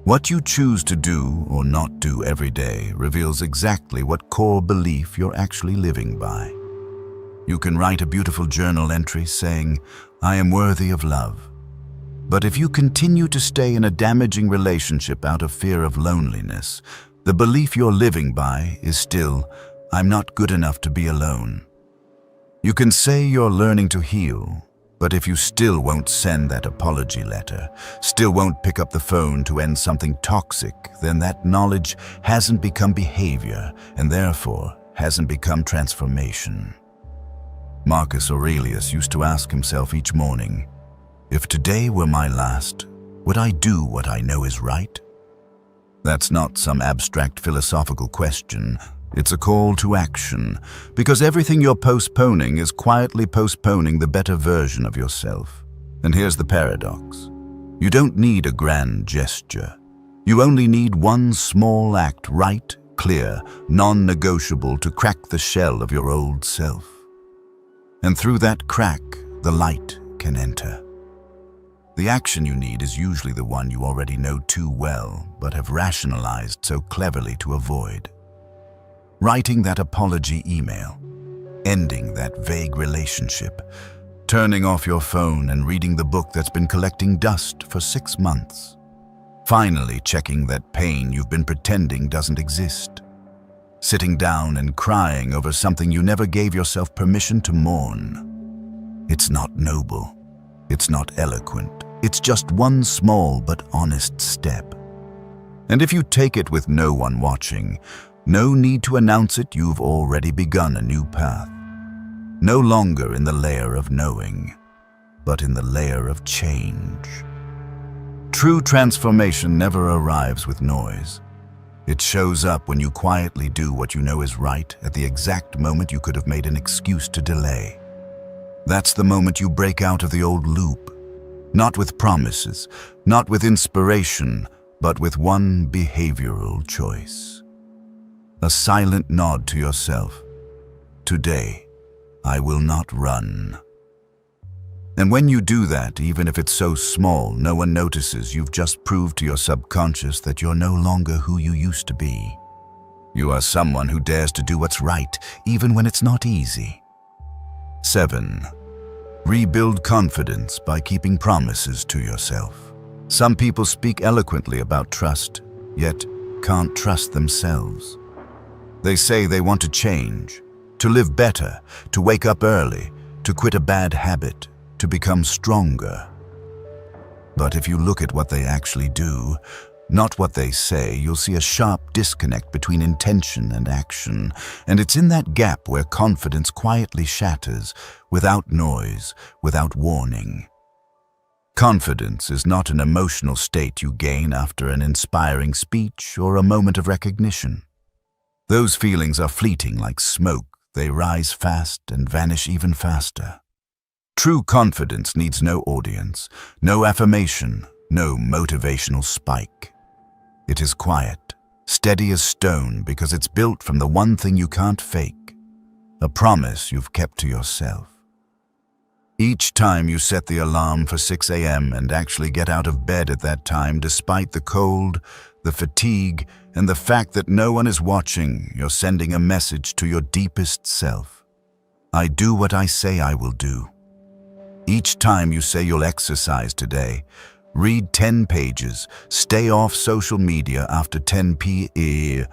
What you choose to do or not do every day reveals exactly what core belief you're actually living by. You can write a beautiful journal entry saying, "I am worthy of love." But if you continue to stay in a damaging relationship out of fear of loneliness, the belief you're living by is still, "I'm not good enough to be alone." You can say you're learning to heal, but if you still won't send that apology letter, still won't pick up the phone to end something toxic, then that knowledge hasn't become behavior and therefore hasn't become transformation. Marcus Aurelius used to ask himself each morning, "If today were my last, would I do what I know is right?" That's not some abstract philosophical question. It's a call to action, because everything you're postponing is quietly postponing the better version of yourself. And here's the paradox. You don't need a grand gesture. You only need one small act, right, clear, non-negotiable to crack the shell of your old self. And through that crack, the light can enter. The action you need is usually the one you already know too well, but have rationalized so cleverly to avoid. Writing that apology email, ending that vague relationship, turning off your phone and reading the book that's been collecting dust for 6 months. Finally checking that pain you've been pretending doesn't exist. Sitting down and crying over something you never gave yourself permission to mourn. It's not noble. It's not eloquent. It's just one small but honest step. And if you take it with no one watching, no need to announce it, you've already begun a new path. No longer in the layer of knowing, but in the layer of change. True transformation never arrives with noise. It shows up when you quietly do what you know is right at the exact moment you could have made an excuse to delay. That's the moment you break out of the old loop, not with promises, not with inspiration, but with one behavioral choice. A silent nod to yourself. Today, I will not run. And when you do that, even if it's so small, no one notices. You've just proved to your subconscious that you're no longer who you used to be. You are someone who dares to do what's right, even when it's not easy. 7. Rebuild confidence by keeping promises to yourself. Some people speak eloquently about trust, yet can't trust themselves. They say they want to change, to live better, to wake up early, to quit a bad habit, to become stronger. But if you look at what they actually do, not what they say, you'll see a sharp disconnect between intention and action, and it's in that gap where confidence quietly shatters, without noise, without warning. Confidence is not an emotional state you gain after an inspiring speech or a moment of recognition. Those feelings are fleeting like smoke. They rise fast and vanish even faster. True confidence needs no audience, no affirmation, no motivational spike. It is quiet, steady as stone because it's built from the one thing you can't fake, a promise you've kept to yourself. Each time you set the alarm for 6 a.m. and actually get out of bed at that time, despite the cold, the fatigue, and the fact that no one is watching, you're sending a message to your deepest self. I do what I say I will do. Each time you say you'll exercise today, read 10 pages, stay off social media after 10 p.m.,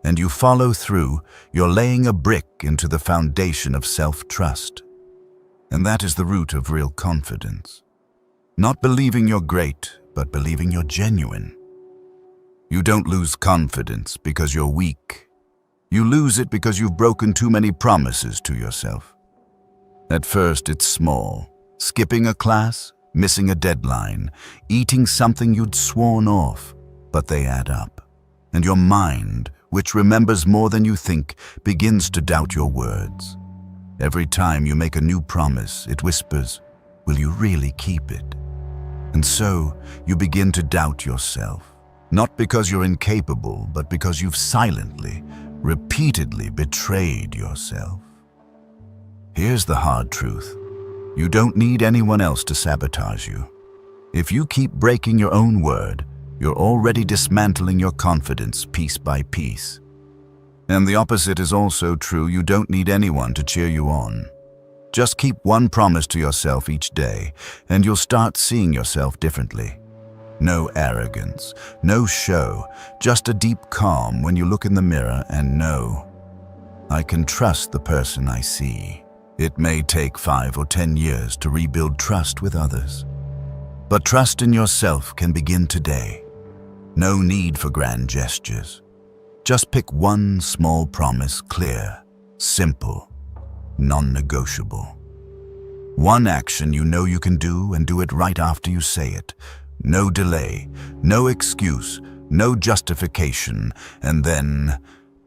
and you follow through, you're laying a brick into the foundation of self-trust. And that is the root of real confidence. Not believing you're great, but believing you're genuine. You don't lose confidence because you're weak. You lose it because you've broken too many promises to yourself. At first, it's small. Skipping a class, missing a deadline, eating something you'd sworn off, but they add up. And your mind, which remembers more than you think, begins to doubt your words. Every time you make a new promise, it whispers, "Will you really keep it?" And so, you begin to doubt yourself, not because you're incapable, but because you've silently, repeatedly betrayed yourself. Here's the hard truth. You don't need anyone else to sabotage you. If you keep breaking your own word, you're already dismantling your confidence piece by piece. And the opposite is also true. You don't need anyone to cheer you on. Just keep one promise to yourself each day, and you'll start seeing yourself differently. No arrogance, no show, just a deep calm when you look in the mirror and know, I can trust the person I see. It may take 5 or 10 years to rebuild trust with others. But trust in yourself can begin today. No need for grand gestures. Just pick one small promise, clear, simple, non-negotiable. One action you know you can do, and do it right after you say it. No delay, no excuse, no justification, and then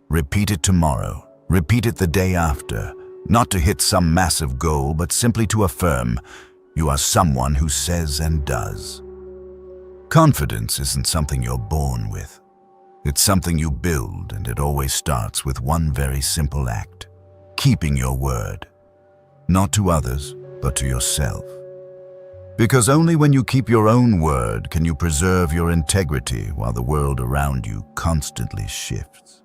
repeat it tomorrow, repeat it the day after, not to hit some massive goal, but simply to affirm you are someone who says and does. Confidence isn't something you're born with. It's something you build, and it always starts with one very simple act: keeping your word. Not to others, but to yourself. Because only when you keep your own word can you preserve your integrity while the world around you constantly shifts.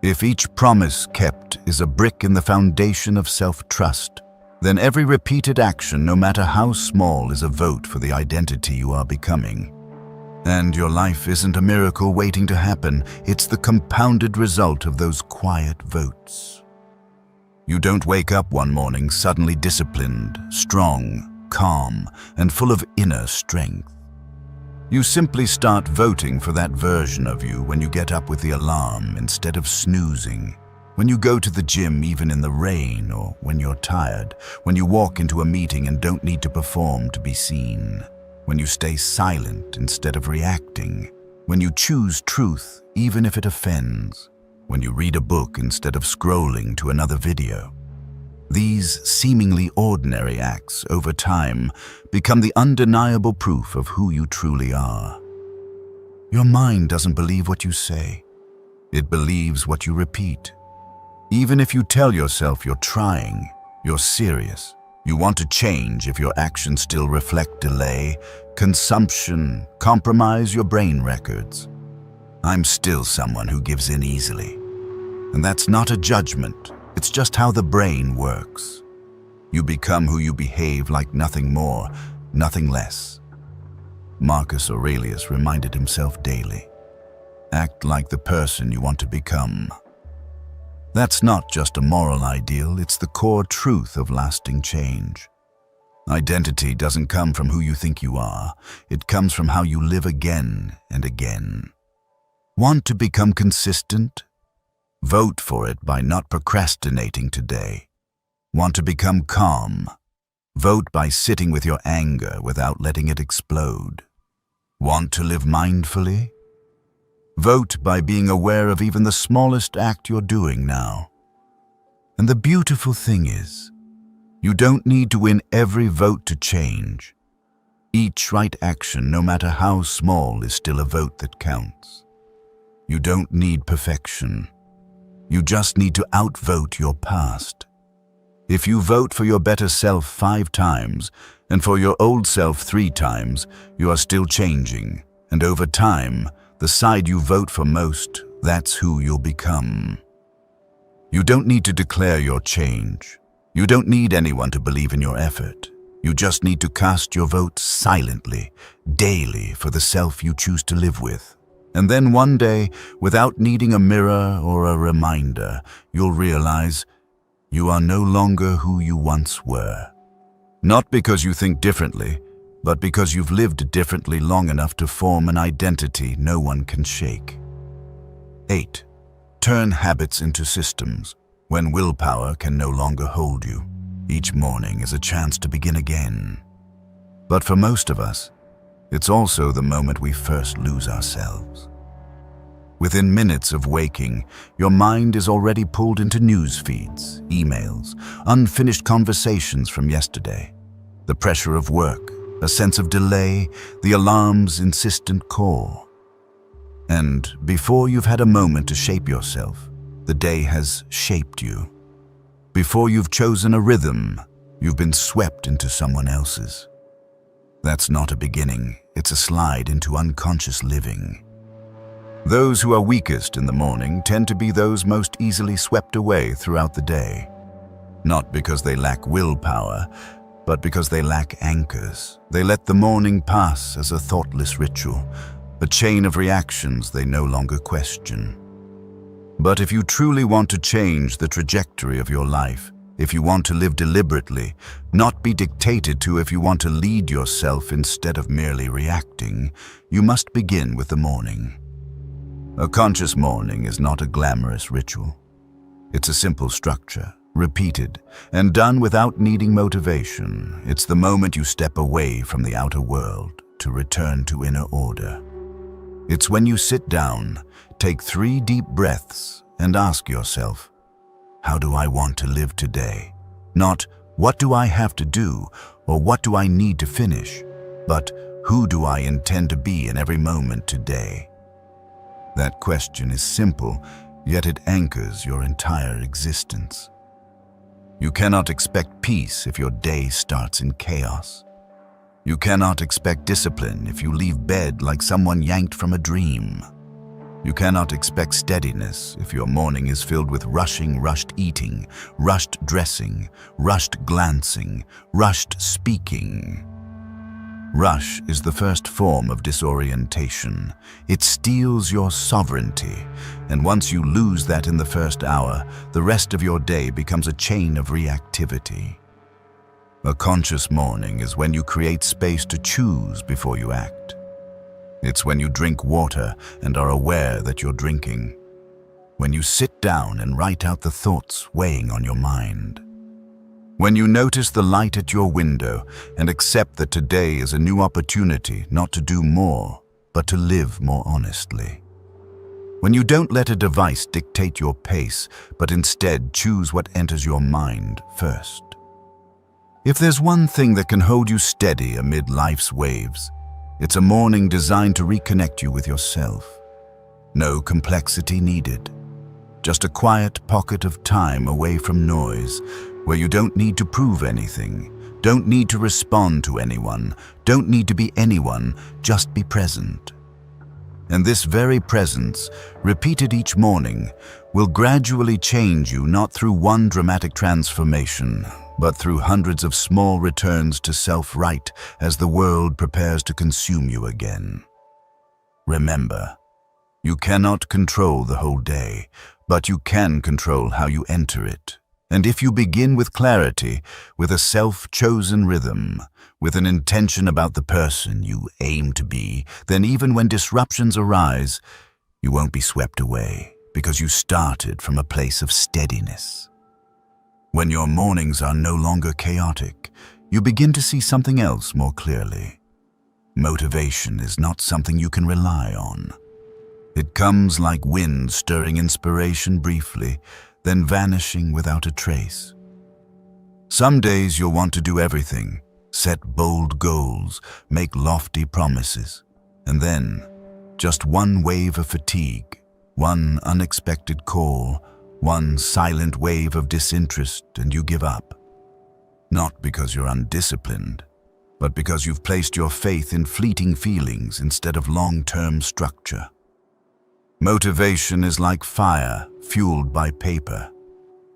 If each promise kept is a brick in the foundation of self-trust, then every repeated action, no matter how small, is a vote for the identity you are becoming. And your life isn't a miracle waiting to happen, it's the compounded result of those quiet votes. You don't wake up one morning suddenly disciplined, strong, calm, and full of inner strength. You simply start voting for that version of you when you get up with the alarm instead of snoozing, when you go to the gym even in the rain, or when you're tired, when you walk into a meeting and don't need to perform to be seen, when you stay silent instead of reacting, when you choose truth even if it offends, when you read a book instead of scrolling to another video. These seemingly ordinary acts, over time, become the undeniable proof of who you truly are. Your mind doesn't believe what you say. It believes what you repeat. Even if you tell yourself you're trying, you're serious, you want to change, if your actions still reflect delay, consumption, compromise your brain records. I'm still someone who gives in easily. And that's not a judgment. It's just how the brain works. You become who you behave, like nothing more, nothing less. Marcus Aurelius reminded himself daily. Act like the person you want to become. That's not just a moral ideal, it's the core truth of lasting change. Identity doesn't come from who you think you are, it comes from how you live again and again. Want to become consistent? Vote for it by not procrastinating today. Want to become calm? Vote by sitting with your anger without letting it explode. Want to live mindfully? Vote by being aware of even the smallest act you're doing now. And the beautiful thing is, you don't need to win every vote to change. Each right action, no matter how small, is still a vote that counts. You don't need perfection. You just need to outvote your past. If you vote for your better self 5 times and for your old self 3 times, you are still changing. And over time, the side you vote for most, that's who you'll become. You don't need to declare your change. You don't need anyone to believe in your effort. You just need to cast your vote silently, daily, for the self you choose to live with. And then one day, without needing a mirror or a reminder, you'll realize you are no longer who you once were. Not because you think differently, but because you've lived differently long enough to form an identity no one can shake. 8. Turn habits into systems. When willpower can no longer hold you, each morning is a chance to begin again. But for most of us, it's also the moment we first lose ourselves. Within minutes of waking, your mind is already pulled into news feeds, emails, unfinished conversations from yesterday, the pressure of work, a sense of delay, the alarm's insistent call. And before you've had a moment to shape yourself, the day has shaped you. Before you've chosen a rhythm, you've been swept into someone else's. That's not a beginning, it's a slide into unconscious living. Those who are weakest in the morning tend to be those most easily swept away throughout the day. Not because they lack willpower, but because they lack anchors. They let the morning pass as a thoughtless ritual, a chain of reactions they no longer question. But if you truly want to change the trajectory of your life, if you want to live deliberately, not be dictated to, if you want to lead yourself instead of merely reacting, you must begin with the morning. A conscious morning is not a glamorous ritual. It's a simple structure, repeated, and done without needing motivation. It's the moment you step away from the outer world to return to inner order. It's when you sit down, take 3 deep breaths, and ask yourself, how do I want to live today? Not, what do I have to do, or what do I need to finish, but who do I intend to be in every moment today? That question is simple, yet it anchors your entire existence. You cannot expect peace if your day starts in chaos. You cannot expect discipline if you leave bed like someone yanked from a dream. You cannot expect steadiness if your morning is filled with rushing, rushed eating, rushed dressing, rushed glancing, rushed speaking. Rush is the first form of disorientation. It steals your sovereignty, and once you lose that in the first hour, the rest of your day becomes a chain of reactivity. A conscious morning is when you create space to choose before you act. It's when you drink water and are aware that you're drinking. When you sit down and write out the thoughts weighing on your mind. When you notice the light at your window and accept that today is a new opportunity not to do more, but to live more honestly. When you don't let a device dictate your pace, but instead choose what enters your mind first. If there's one thing that can hold you steady amid life's waves, it's a morning designed to reconnect you with yourself. No complexity needed. Just a quiet pocket of time away from noise, where you don't need to prove anything, don't need to respond to anyone, don't need to be anyone, just be present. And this very presence, repeated each morning, will gradually change you not through one dramatic transformation, but through hundreds of small returns to self-right as the world prepares to consume you again. Remember, you cannot control the whole day, but you can control how you enter it. And if you begin with clarity, with a self-chosen rhythm, with an intention about the person you aim to be, then even when disruptions arise, you won't be swept away because you started from a place of steadiness. When your mornings are no longer chaotic, you begin to see something else more clearly. Motivation is not something you can rely on. It comes like wind stirring inspiration briefly, then vanishing without a trace. Some days you'll want to do everything, set bold goals, make lofty promises, and then just one wave of fatigue, one unexpected call, one silent wave of disinterest, and you give up. Not because you're undisciplined, but because you've placed your faith in fleeting feelings instead of long-term structure. Motivation is like fire fueled by paper.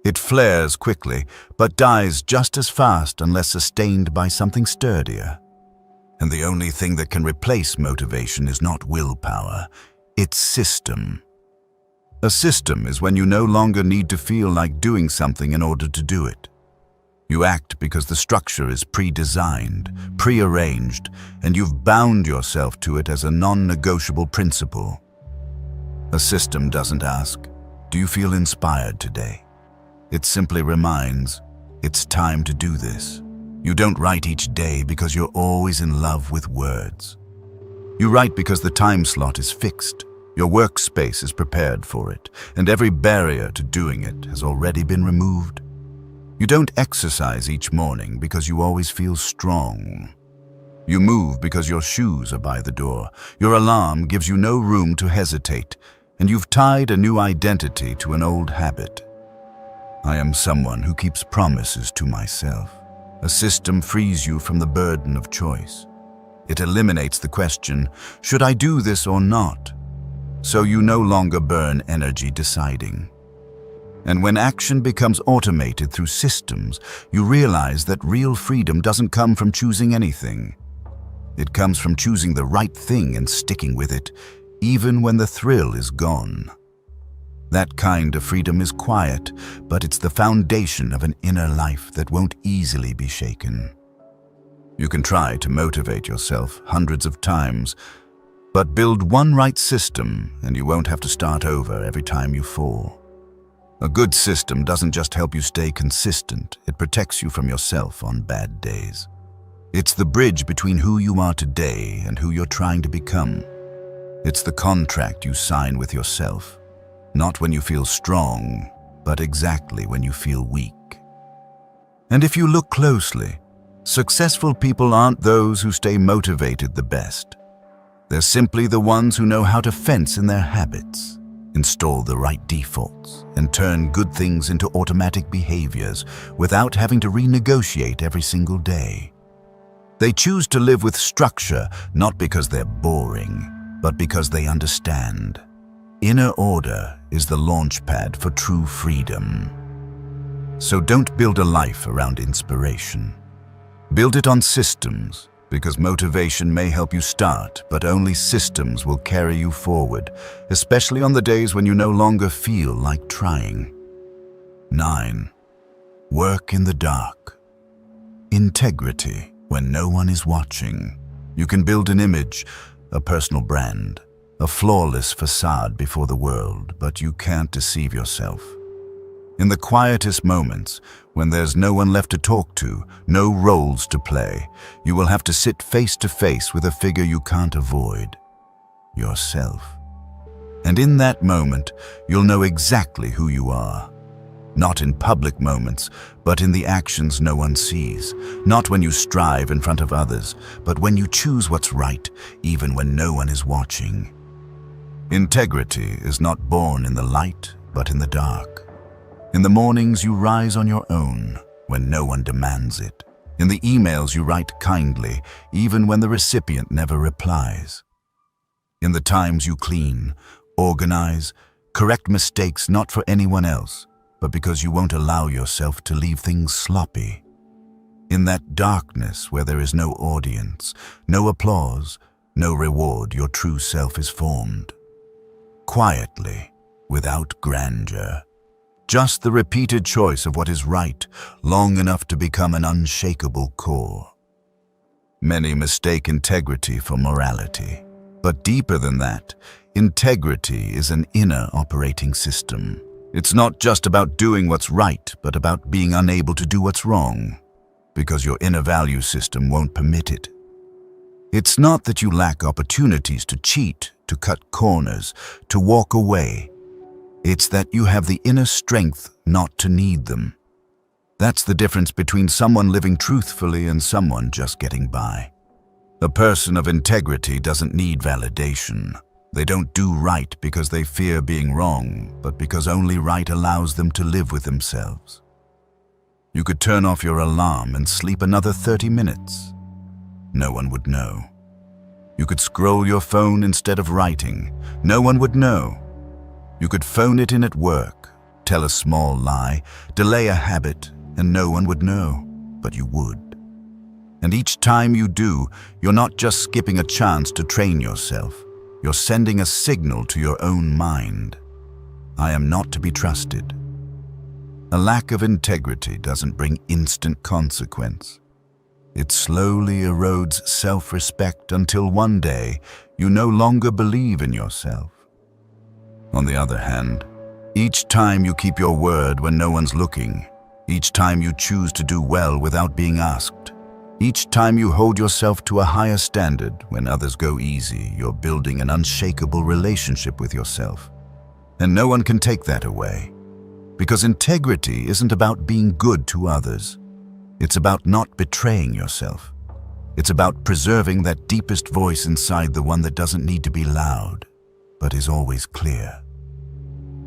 It flares quickly, but dies just as fast unless sustained by something sturdier. And the only thing that can replace motivation is not willpower, it's system. A system is when you no longer need to feel like doing something in order to do it. You act because the structure is pre-designed, pre-arranged, and you've bound yourself to it as a non-negotiable principle. A system doesn't ask, "Do you feel inspired today?" It simply reminds, "It's time to do this." You don't write each day because you're always in love with words. You write because the time slot is fixed, your workspace is prepared for it, and every barrier to doing it has already been removed. You don't exercise each morning because you always feel strong. You move because your shoes are by the door, your alarm gives you no room to hesitate, and you've tied a new identity to an old habit. I am someone who keeps promises to myself. A system frees you from the burden of choice. It eliminates the question, should I do this or not? So you no longer burn energy deciding. And when action becomes automated through systems, you realize that real freedom doesn't come from choosing anything. It comes from choosing the right thing and sticking with it, even when the thrill is gone. That kind of freedom is quiet, but it's the foundation of an inner life that won't easily be shaken. You can try to motivate yourself hundreds of times, but build one right system and you won't have to start over every time you fall. A good system doesn't just help you stay consistent, it protects you from yourself on bad days. It's the bridge between who you are today and who you're trying to become. It's the contract you sign with yourself, not when you feel strong, but exactly when you feel weak. And if you look closely, successful people aren't those who stay motivated the best. They're simply the ones who know how to fence in their habits, install the right defaults, and turn good things into automatic behaviors without having to renegotiate every single day. They choose to live with structure not because they're boring, but because they understand. Inner order is the launchpad for true freedom. So don't build a life around inspiration. Build it on systems, because motivation may help you start, but only systems will carry you forward, especially on the days when you no longer feel like trying. 9. Work in the dark. Integrity when no one is watching. You can build an image, a personal brand, a flawless facade before the world, but you can't deceive yourself. In the quietest moments, when there's no one left to talk to, no roles to play, you will have to sit face to face with a figure you can't avoid: yourself. And in that moment, you'll know exactly who you are. Not in public moments, but in the actions no one sees. Not when you strive in front of others, but when you choose what's right, even when no one is watching. Integrity is not born in the light, but in the dark. In the mornings you rise on your own, when no one demands it. In the emails you write kindly, even when the recipient never replies. In the times you clean, organize, correct mistakes not for anyone else, but because you won't allow yourself to leave things sloppy. In that darkness where there is no audience, no applause, no reward, your true self is formed. Quietly, without grandeur. Just the repeated choice of what is right, long enough to become an unshakable core. Many mistake integrity for morality. But deeper than that, integrity is an inner operating system. It's not just about doing what's right, but about being unable to do what's wrong, because your inner value system won't permit it. It's not that you lack opportunities to cheat, to cut corners, to walk away. It's that you have the inner strength not to need them. That's the difference between someone living truthfully and someone just getting by. A person of integrity doesn't need validation. They don't do right because they fear being wrong, but because only right allows them to live with themselves. You could turn off your alarm and sleep another 30 minutes. No one would know. You could scroll your phone instead of writing. No one would know. You could phone it in at work, tell a small lie, delay a habit, and no one would know, but you would. And each time you do, you're not just skipping a chance to train yourself. You're sending a signal to your own mind. I am not to be trusted. A lack of integrity doesn't bring instant consequence. It slowly erodes self-respect until one day you no longer believe in yourself. On the other hand, each time you keep your word when no one's looking, each time you choose to do well without being asked, each time you hold yourself to a higher standard when others go easy, you're building an unshakable relationship with yourself. And no one can take that away. Because integrity isn't about being good to others. It's about not betraying yourself. It's about preserving that deepest voice inside, the one that doesn't need to be loud, but is always clear.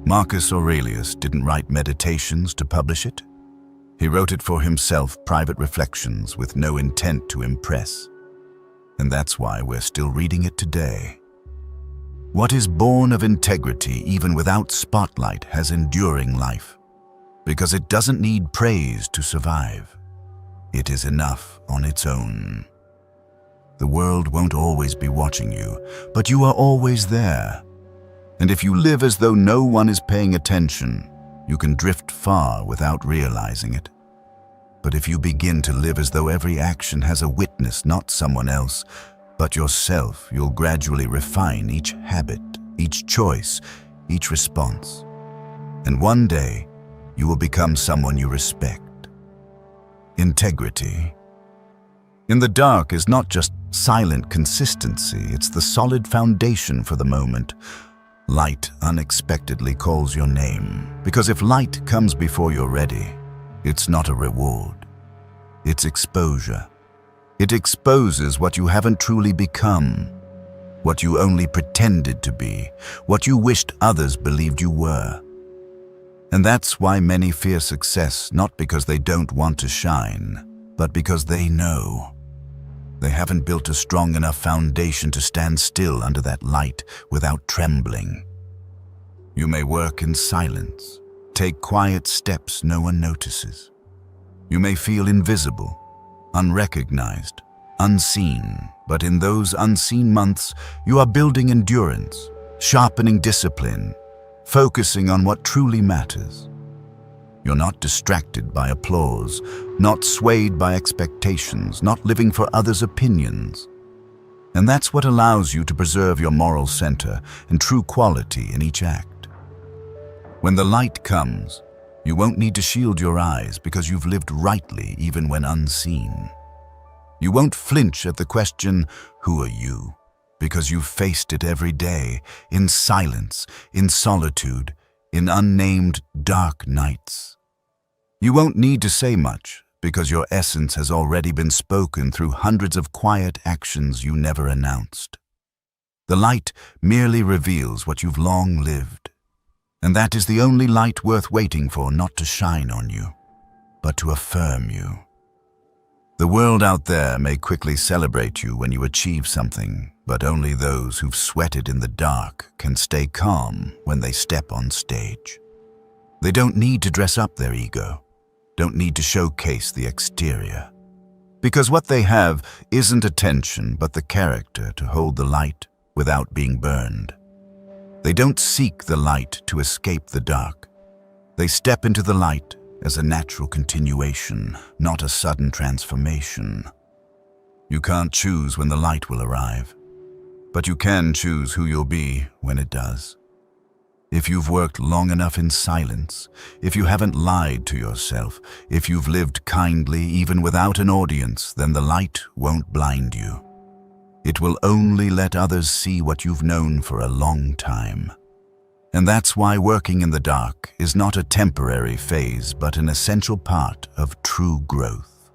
Marcus Aurelius didn't write Meditations to publish it. He wrote it for himself, private reflections with no intent to impress. And that's why we're still reading it today. What is born of integrity, even without spotlight, has enduring life, because it doesn't need praise to survive. It is enough on its own. The world won't always be watching you, but you are always there. And if you live as though no one is paying attention, you can drift far without realizing it. But if you begin to live as though every action has a witness, not someone else, but yourself, you'll gradually refine each habit, each choice, each response. And one day, you will become someone you respect. Integrity. In the dark is not just silent consistency, it's the solid foundation for the moment. Light unexpectedly calls your name, because if light comes before you're ready, it's not a reward. It's exposure. It exposes what you haven't truly become. what you only pretended to be, what you wished others believed you were. And that's why many fear success, not because they don't want to shine, but because they know. They haven't built a strong enough foundation to stand still under that light without trembling. You may work in silence, take quiet steps no one notices. You may feel invisible, unrecognized, unseen, but in those unseen months, you are building endurance, sharpening discipline, focusing on what truly matters. You're not distracted by applause, not swayed by expectations, not living for others' opinions. And that's what allows you to preserve your moral center and true quality in each act. When the light comes, you won't need to shield your eyes because you've lived rightly even when unseen. You won't flinch at the question, "Who are you?" because you've faced it every day, in silence, in solitude, in unnamed dark nights. You won't need to say much because your essence has already been spoken through hundreds of quiet actions you never announced. The light merely reveals what you've long lived. And that is the only light worth waiting for, not to shine on you, but to affirm you. The world out there may quickly celebrate you when you achieve something, but only those who've sweated in the dark can stay calm when they step on stage. They don't need to dress up their ego, don't need to showcase the exterior. Because what they have isn't attention, but the character to hold the light without being burned. They don't seek the light to escape the dark. They step into the light as a natural continuation, not a sudden transformation. You can't choose when the light will arrive, but you can choose who you'll be when it does. If you've worked long enough in silence, if you haven't lied to yourself, if you've lived kindly even without an audience, then the light won't blind you. It will only let others see what you've known for a long time. And that's why working in the dark is not a temporary phase, but an essential part of true growth.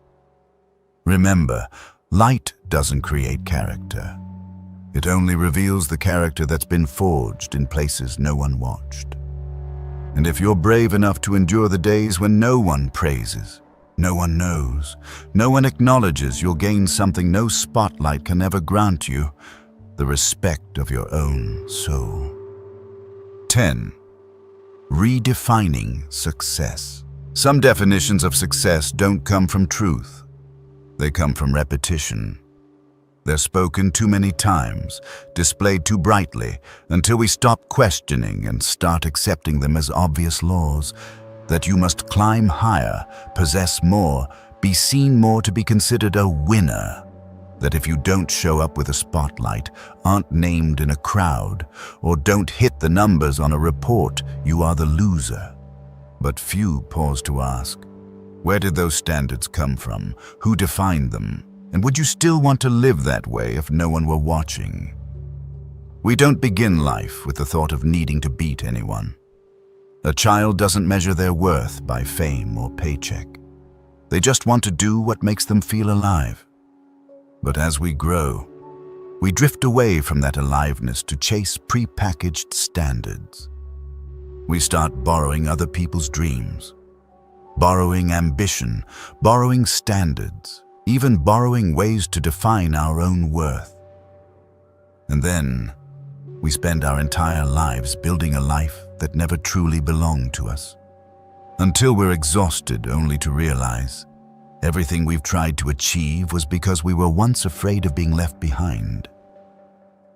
Remember, light doesn't create character. It only reveals the character that's been forged in places no one watched. And if you're brave enough to endure the days when no one praises, no one knows, no one acknowledges, you'll gain something no spotlight can ever grant you, the respect of your own soul. 10. Redefining success. Some definitions of success don't come from truth. They come from repetition. They're spoken too many times, displayed too brightly, until we stop questioning and start accepting them as obvious laws, that you must climb higher, possess more, be seen more to be considered a winner. That if you don't show up with a spotlight, aren't named in a crowd, or don't hit the numbers on a report, you are the loser. But few pause to ask, where did those standards come from? Who defined them? And would you still want to live that way if no one were watching? We don't begin life with the thought of needing to beat anyone. A child doesn't measure their worth by fame or paycheck. They just want to do what makes them feel alive. But as we grow, we drift away from that aliveness to chase prepackaged standards. We start borrowing other people's dreams, borrowing ambition, borrowing standards, even borrowing ways to define our own worth. And then we spend our entire lives building a life that never truly belonged to us, until we're exhausted only to realize everything we've tried to achieve was because we were once afraid of being left behind.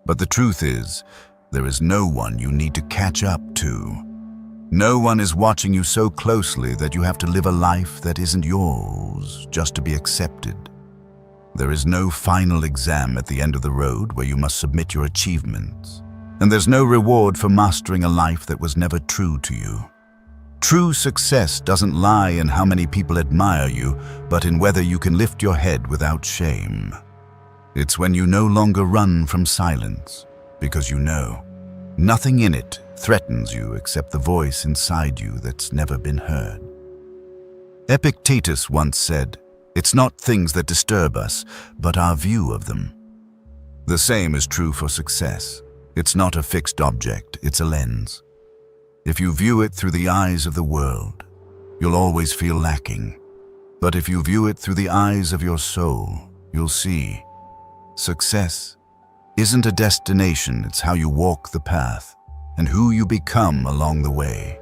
But the truth is, there is no one you need to catch up to. No one is watching you so closely that you have to live a life that isn't yours just to be accepted. There is no final exam at the end of the road where you must submit your achievements. And there's no reward for mastering a life that was never true to you. True success doesn't lie in how many people admire you, but in whether you can lift your head without shame. It's when you no longer run from silence, because you know nothing in it threatens you except the voice inside you that's never been heard. Epictetus once said, "It's not things that disturb us, but our view of them." The same is true for success. It's not a fixed object, it's a lens. If you view it through the eyes of the world, you'll always feel lacking. But if you view it through the eyes of your soul, you'll see success isn't a destination, it's how you walk the path and who you become along the way.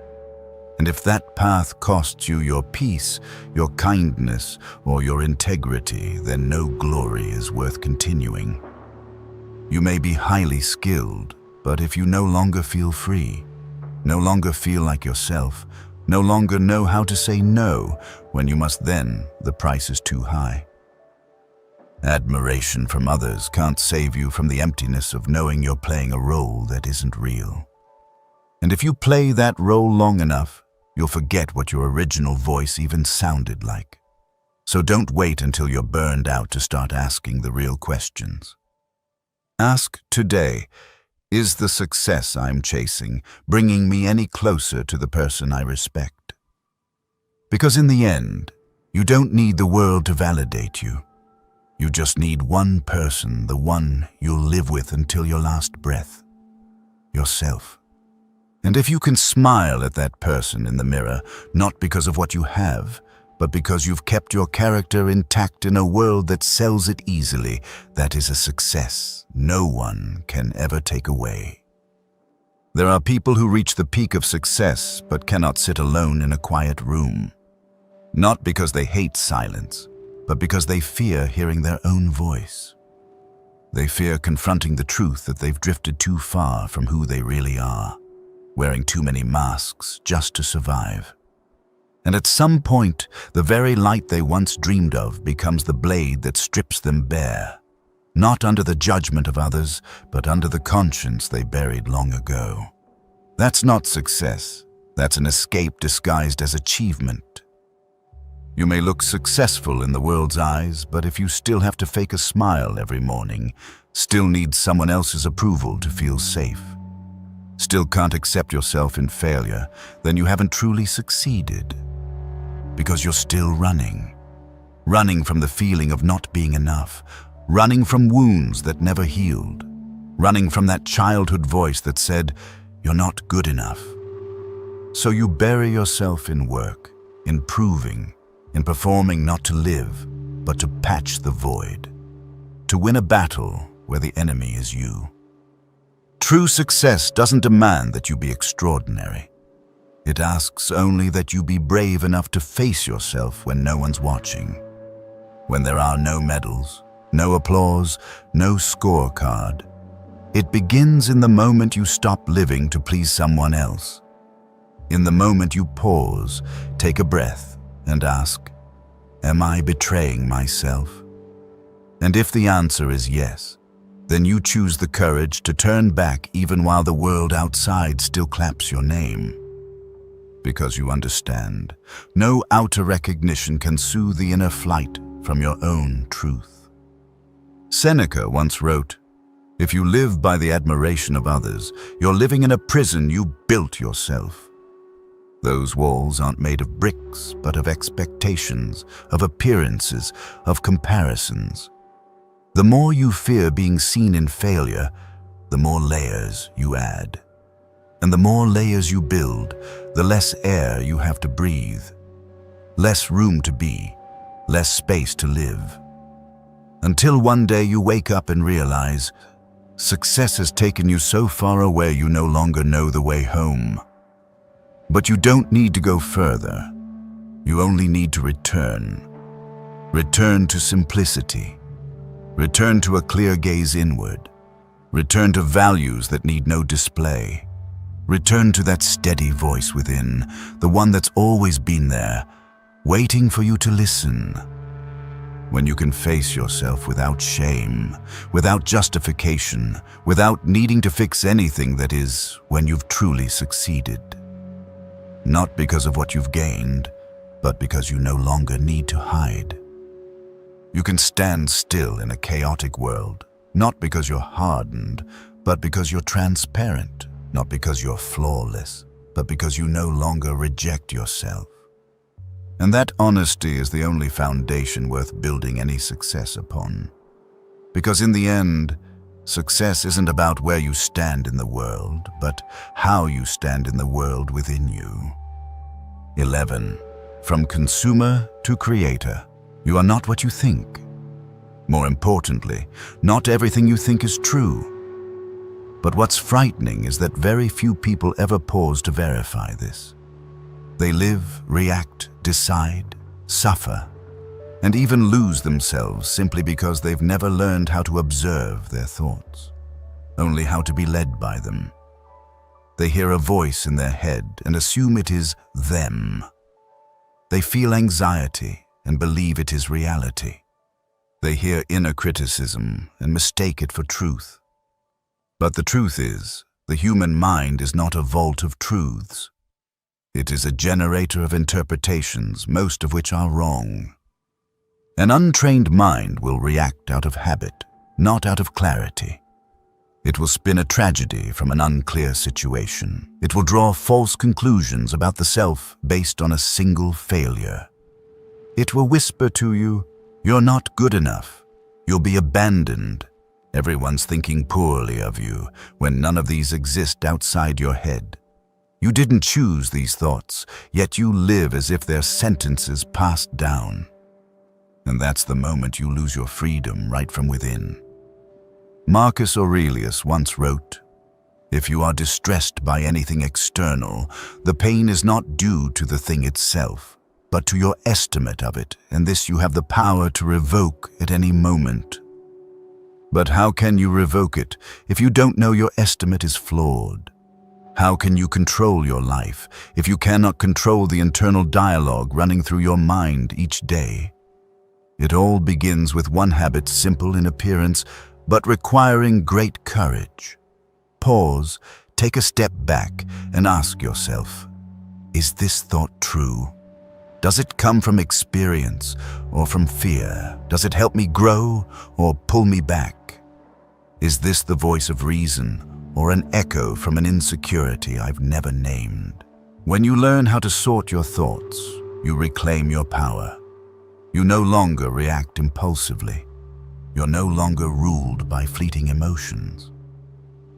And if that path costs you your peace, your kindness, or your integrity, then no glory is worth continuing. You may be highly skilled, but if you no longer feel free, no longer feel like yourself, no longer know how to say no when you must, then the price is too high. Admiration from others can't save you from the emptiness of knowing you're playing a role that isn't real. And if you play that role long enough, you'll forget what your original voice even sounded like. So don't wait until you're burned out to start asking the real questions. Ask today, is the success I'm chasing bringing me any closer to the person I respect? Because in the end, you don't need the world to validate you. You just need one person, the one you'll live with until your last breath. Yourself. And if you can smile at that person in the mirror, not because of what you have, but because you've kept your character intact in a world that sells it easily, that is a success no one can ever take away. There are people who reach the peak of success but cannot sit alone in a quiet room. Not because they hate silence, but because they fear hearing their own voice. They fear confronting the truth that they've drifted too far from who they really are, wearing too many masks just to survive. And at some point, the very light they once dreamed of becomes the blade that strips them bare, not under the judgment of others, but under the conscience they buried long ago. That's not success. That's an escape disguised as achievement. You may look successful in the world's eyes, but if you still have to fake a smile every morning, still need someone else's approval to feel safe, still can't accept yourself in failure, then you haven't truly succeeded. Because you're still running. Running from the feeling of not being enough. Running from wounds that never healed. Running from that childhood voice that said, you're not good enough. So you bury yourself in work, in proving, in performing not to live, but to patch the void. To win a battle where the enemy is you. True success doesn't demand that you be extraordinary. It asks only that you be brave enough to face yourself when no one's watching. When there are no medals, no applause, no scorecard. It begins in the moment you stop living to please someone else. In the moment you pause, take a breath, and ask, am I betraying myself? And if the answer is yes, then you choose the courage to turn back even while the world outside still claps your name. Because you understand, no outer recognition can soothe the inner flight from your own truth. Seneca once wrote, if you live by the admiration of others, you're living in a prison you built yourself. Those walls aren't made of bricks, but of expectations, of appearances, of comparisons. The more you fear being seen in failure, the more layers you add. And the more layers you build, the less air you have to breathe. Less room to be, less space to live. Until one day you wake up and realize, success has taken you so far away you no longer know the way home. But you don't need to go further. You only need to return. Return to simplicity. Return to a clear gaze inward. Return to values that need no display. Return to that steady voice within, the one that's always been there, waiting for you to listen. When you can face yourself without shame, without justification, without needing to fix anything, that is when you've truly succeeded. Not because of what you've gained, but because you no longer need to hide. You can stand still in a chaotic world, not because you're hardened, but because you're transparent, not because you're flawless, but because you no longer reject yourself. And that honesty is the only foundation worth building any success upon. Because in the end, Success isn't about where you stand in the world, but how you stand in the world within you. 11. From consumer to creator. You are not what you think. More importantly, not everything you think is true. But what's frightening is that very few people ever pause to verify this. They live, react, decide, suffer, and even lose themselves simply because they've never learned how to observe their thoughts, only how to be led by them. They hear a voice in their head and assume it is them. They feel anxiety and believe it is reality. They hear inner criticism and mistake it for truth. But the truth is, the human mind is not a vault of truths. It is a generator of interpretations, most of which are wrong. An untrained mind will react out of habit, not out of clarity. It will spin a tragedy from an unclear situation. It will draw false conclusions about the self based on a single failure. It will whisper to you, "You're not good enough. You'll be abandoned. Everyone's thinking poorly of you," when none of these exist outside your head. You didn't choose these thoughts, yet you live as if they're sentences passed down. And that's the moment you lose your freedom right from within. Marcus Aurelius once wrote, "If you are distressed by anything external, the pain is not due to the thing itself, but to your estimate of it, and this you have the power to revoke at any moment." But how can you revoke it if you don't know your estimate is flawed? How can you control your life if you cannot control the internal dialogue running through your mind each day? It all begins with one habit simple in appearance, but requiring great courage. Pause, take a step back, and ask yourself, is this thought true? Does it come from experience or from fear? Does it help me grow or pull me back? Is this the voice of reason or an echo from an insecurity I've never named? When you learn how to sort your thoughts, you reclaim your power. You no longer react impulsively. You're no longer ruled by fleeting emotions.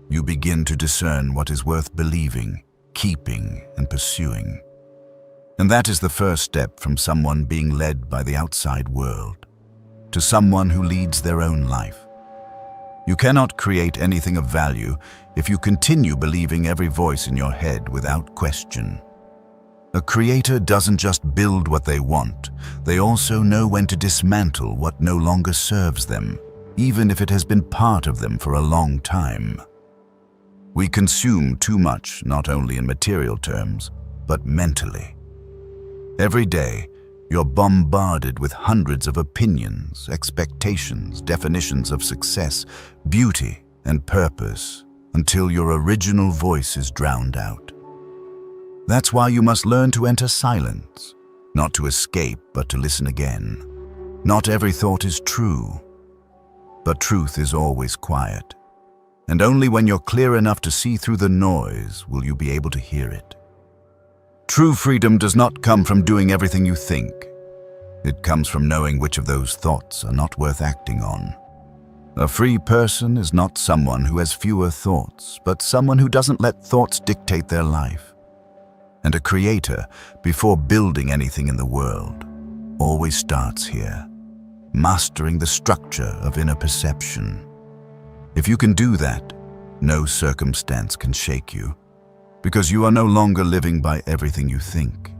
You begin to discern what is worth believing, keeping, and pursuing. And that is the first step from someone being led by the outside world to someone who leads their own life. You cannot create anything of value if you continue believing every voice in your head without question. A creator doesn't just build what they want, they also know when to dismantle what no longer serves them, even if it has been part of them for a long time. We consume too much, not only in material terms, but mentally. Every day, you're bombarded with hundreds of opinions, expectations, definitions of success, beauty, and purpose, until your original voice is drowned out. That's why you must learn to enter silence, not to escape, but to listen again. Not every thought is true, but truth is always quiet. And only when you're clear enough to see through the noise will you be able to hear it. True freedom does not come from doing everything you think. It comes from knowing which of those thoughts are not worth acting on. A free person is not someone who has fewer thoughts, but someone who doesn't let thoughts dictate their life. And a creator, before building anything in the world, always starts here, mastering the structure of inner perception. If you can do that, no circumstance can shake you, because you are no longer living by everything you think.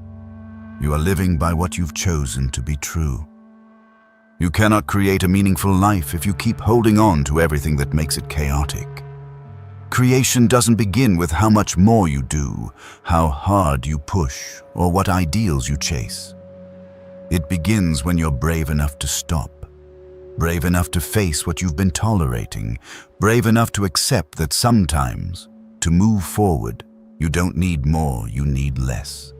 You are living by what you've chosen to be true. You cannot create a meaningful life if you keep holding on to everything that makes it chaotic. Creation doesn't begin with how much more you do, how hard you push, or what ideals you chase. It begins when you're brave enough to stop, brave enough to face what you've been tolerating, brave enough to accept that sometimes, to move forward, you don't need more, you need less.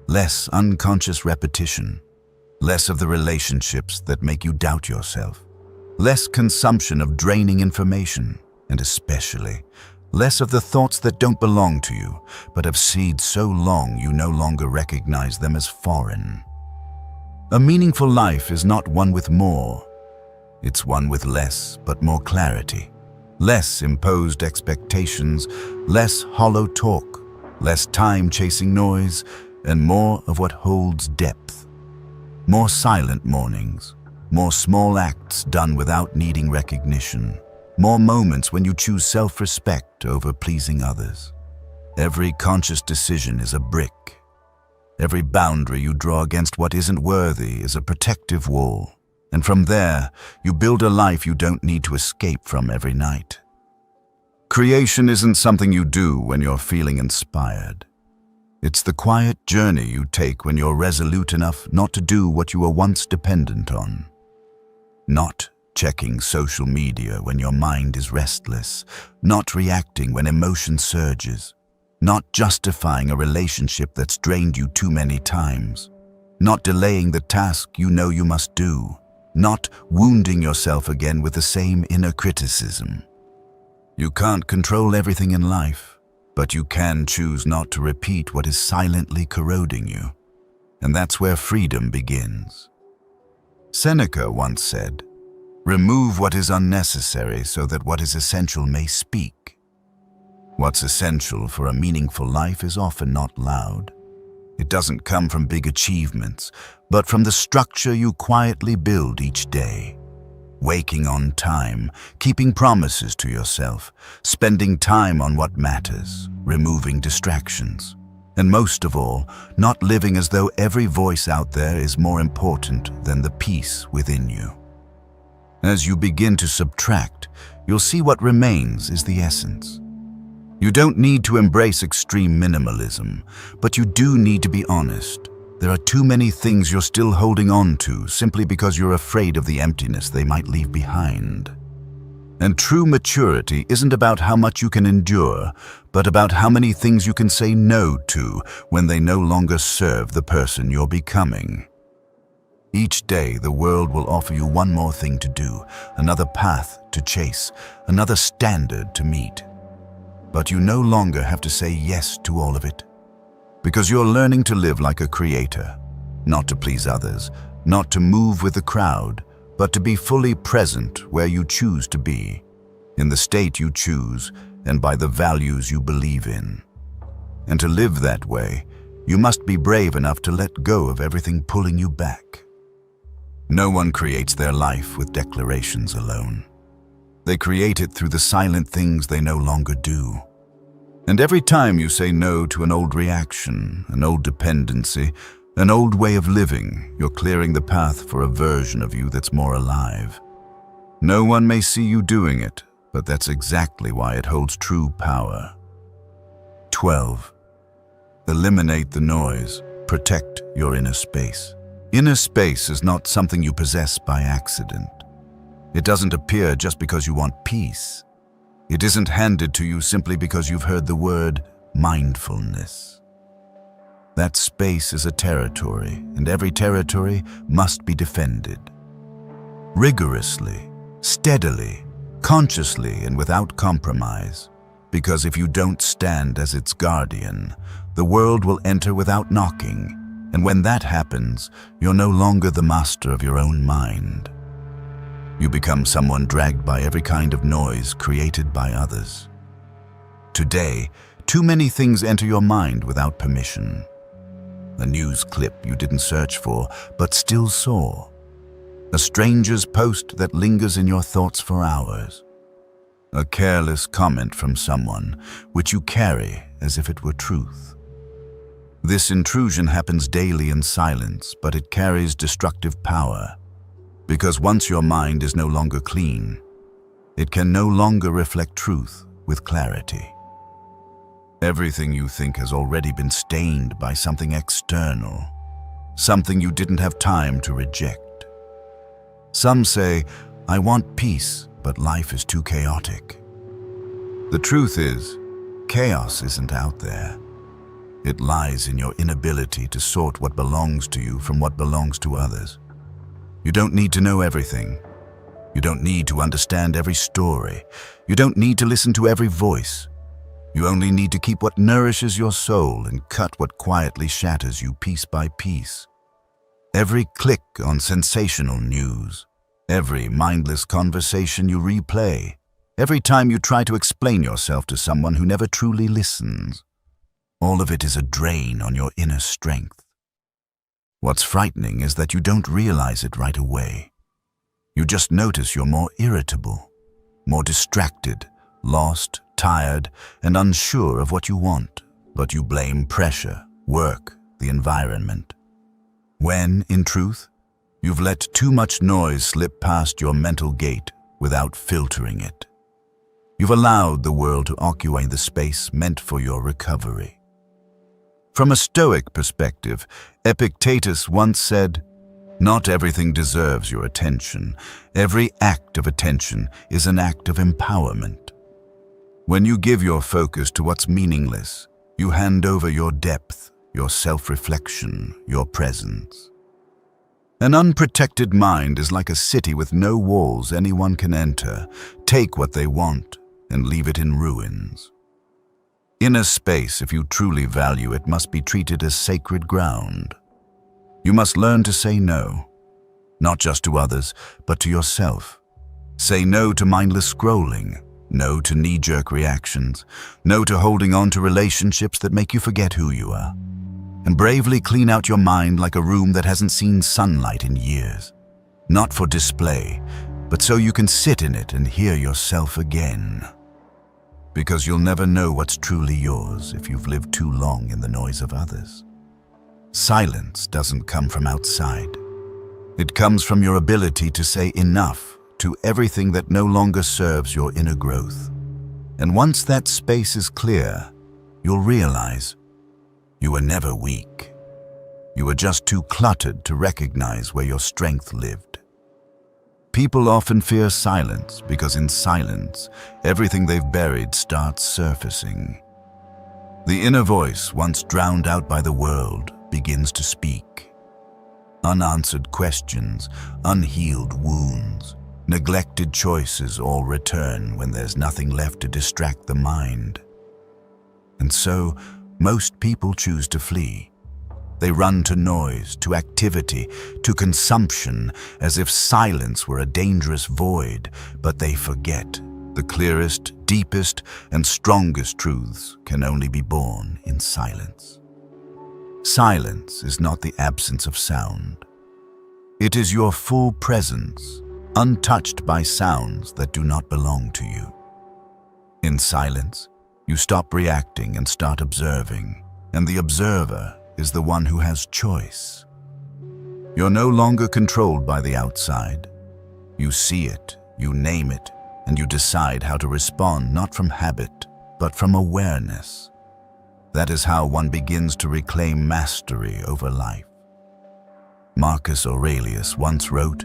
Less unconscious repetition, less of the relationships that make you doubt yourself, less consumption of draining information, and especially, less of the thoughts that don't belong to you, but have seeded so long you no longer recognize them as foreign. A meaningful life is not one with more. It's one with less, but more clarity. Less imposed expectations, less hollow talk, less time chasing noise, and more of what holds depth. More silent mornings, more small acts done without needing recognition, more moments when you choose self-respect over pleasing others. Every conscious decision is a brick. Every boundary you draw against what isn't worthy is a protective wall. And from there, you build a life you don't need to escape from every night. Creation isn't something you do when you're feeling inspired. It's the quiet journey you take when you're resolute enough not to do what you were once dependent on. Not checking social media when your mind is restless, not reacting when emotion surges, not justifying a relationship that's drained you too many times, not delaying the task you know you must do, not wounding yourself again with the same inner criticism. You can't control everything in life, but you can choose not to repeat what is silently corroding you. And that's where freedom begins. Seneca once said, "Remove what is unnecessary so that what is essential may speak." What's essential for a meaningful life is often not loud. It doesn't come from big achievements, but from the structure you quietly build each day. Waking on time, keeping promises to yourself, spending time on what matters, removing distractions, and most of all, not living as though every voice out there is more important than the peace within you. As you begin to subtract, you'll see what remains is the essence. You don't need to embrace extreme minimalism, but you do need to be honest. There are too many things you're still holding on to simply because you're afraid of the emptiness they might leave behind. And true maturity isn't about how much you can endure, but about how many things you can say no to when they no longer serve the person you're becoming. Each day, the world will offer you one more thing to do, another path to chase, another standard to meet. But you no longer have to say yes to all of it, because you're learning to live like a creator, not to please others, not to move with the crowd, but to be fully present where you choose to be, in the state you choose, and by the values you believe in. And to live that way, you must be brave enough to let go of everything pulling you back. No one creates their life with declarations alone. They create it through the silent things they no longer do. And every time you say no to an old reaction, an old dependency, an old way of living, you're clearing the path for a version of you that's more alive. No one may see you doing it, but that's exactly why it holds true power. 12. Eliminate the noise. Protect your inner space. Inner space is not something you possess by accident. It doesn't appear just because you want peace. It isn't handed to you simply because you've heard the word mindfulness. That space is a territory, and every territory must be defended. Rigorously, steadily, consciously, and without compromise. Because if you don't stand as its guardian, the world will enter without knocking, and when that happens, you're no longer the master of your own mind. You become someone dragged by every kind of noise created by others. Today, too many things enter your mind without permission. A news clip you didn't search for, but still saw. A stranger's post that lingers in your thoughts for hours. A careless comment from someone, which you carry as if it were truth. This intrusion happens daily in silence, but it carries destructive power. Because once your mind is no longer clean, it can no longer reflect truth with clarity. Everything you think has already been stained by something external, something you didn't have time to reject. Some say, "I want peace, but life is too chaotic." The truth is, chaos isn't out there. It lies in your inability to sort what belongs to you from what belongs to others. You don't need to know everything. You don't need to understand every story. You don't need to listen to every voice. You only need to keep what nourishes your soul and cut what quietly shatters you piece by piece. Every click on sensational news, every mindless conversation you replay, every time you try to explain yourself to someone who never truly listens. All of it is a drain on your inner strength. What's frightening is that you don't realize it right away. You just notice you're more irritable, more distracted, lost, tired, and unsure of what you want, but you blame pressure, work, the environment. When, in truth, you've let too much noise slip past your mental gate without filtering it. You've allowed the world to occupy the space meant for your recovery. From a Stoic perspective, Epictetus once said, "Not everything deserves your attention. Every act of attention is an act of empowerment." When you give your focus to what's meaningless, you hand over your depth, your self-reflection, your presence. An unprotected mind is like a city with no walls anyone can enter, take what they want, and leave it in ruins. Inner space, if you truly value it, must be treated as sacred ground. You must learn to say no, not just to others, but to yourself. Say no to mindless scrolling, no to knee-jerk reactions, no to holding on to relationships that make you forget who you are. And bravely clean out your mind like a room that hasn't seen sunlight in years. Not for display, but so you can sit in it and hear yourself again. Because you'll never know what's truly yours if you've lived too long in the noise of others. Silence doesn't come from outside. It comes from your ability to say enough to everything that no longer serves your inner growth. And once that space is clear, you'll realize you were never weak. You were just too cluttered to recognize where your strength lived. People often fear silence because in silence, everything they've buried starts surfacing. The inner voice, once drowned out by the world, begins to speak. Unanswered questions, unhealed wounds, neglected choices all return when there's nothing left to distract the mind. And so, most people choose to flee. They run to noise, to activity, to consumption, as if silence were a dangerous void, but they forget the clearest, deepest, and strongest truths can only be born in silence. Silence is not the absence of sound. It is your full presence, untouched by sounds that do not belong to you. In silence, you stop reacting and start observing, and the observer is the one who has choice. You're no longer controlled by the outside. You see it, you name it, and you decide how to respond not from habit, but from awareness. That is how one begins to reclaim mastery over life. Marcus Aurelius once wrote,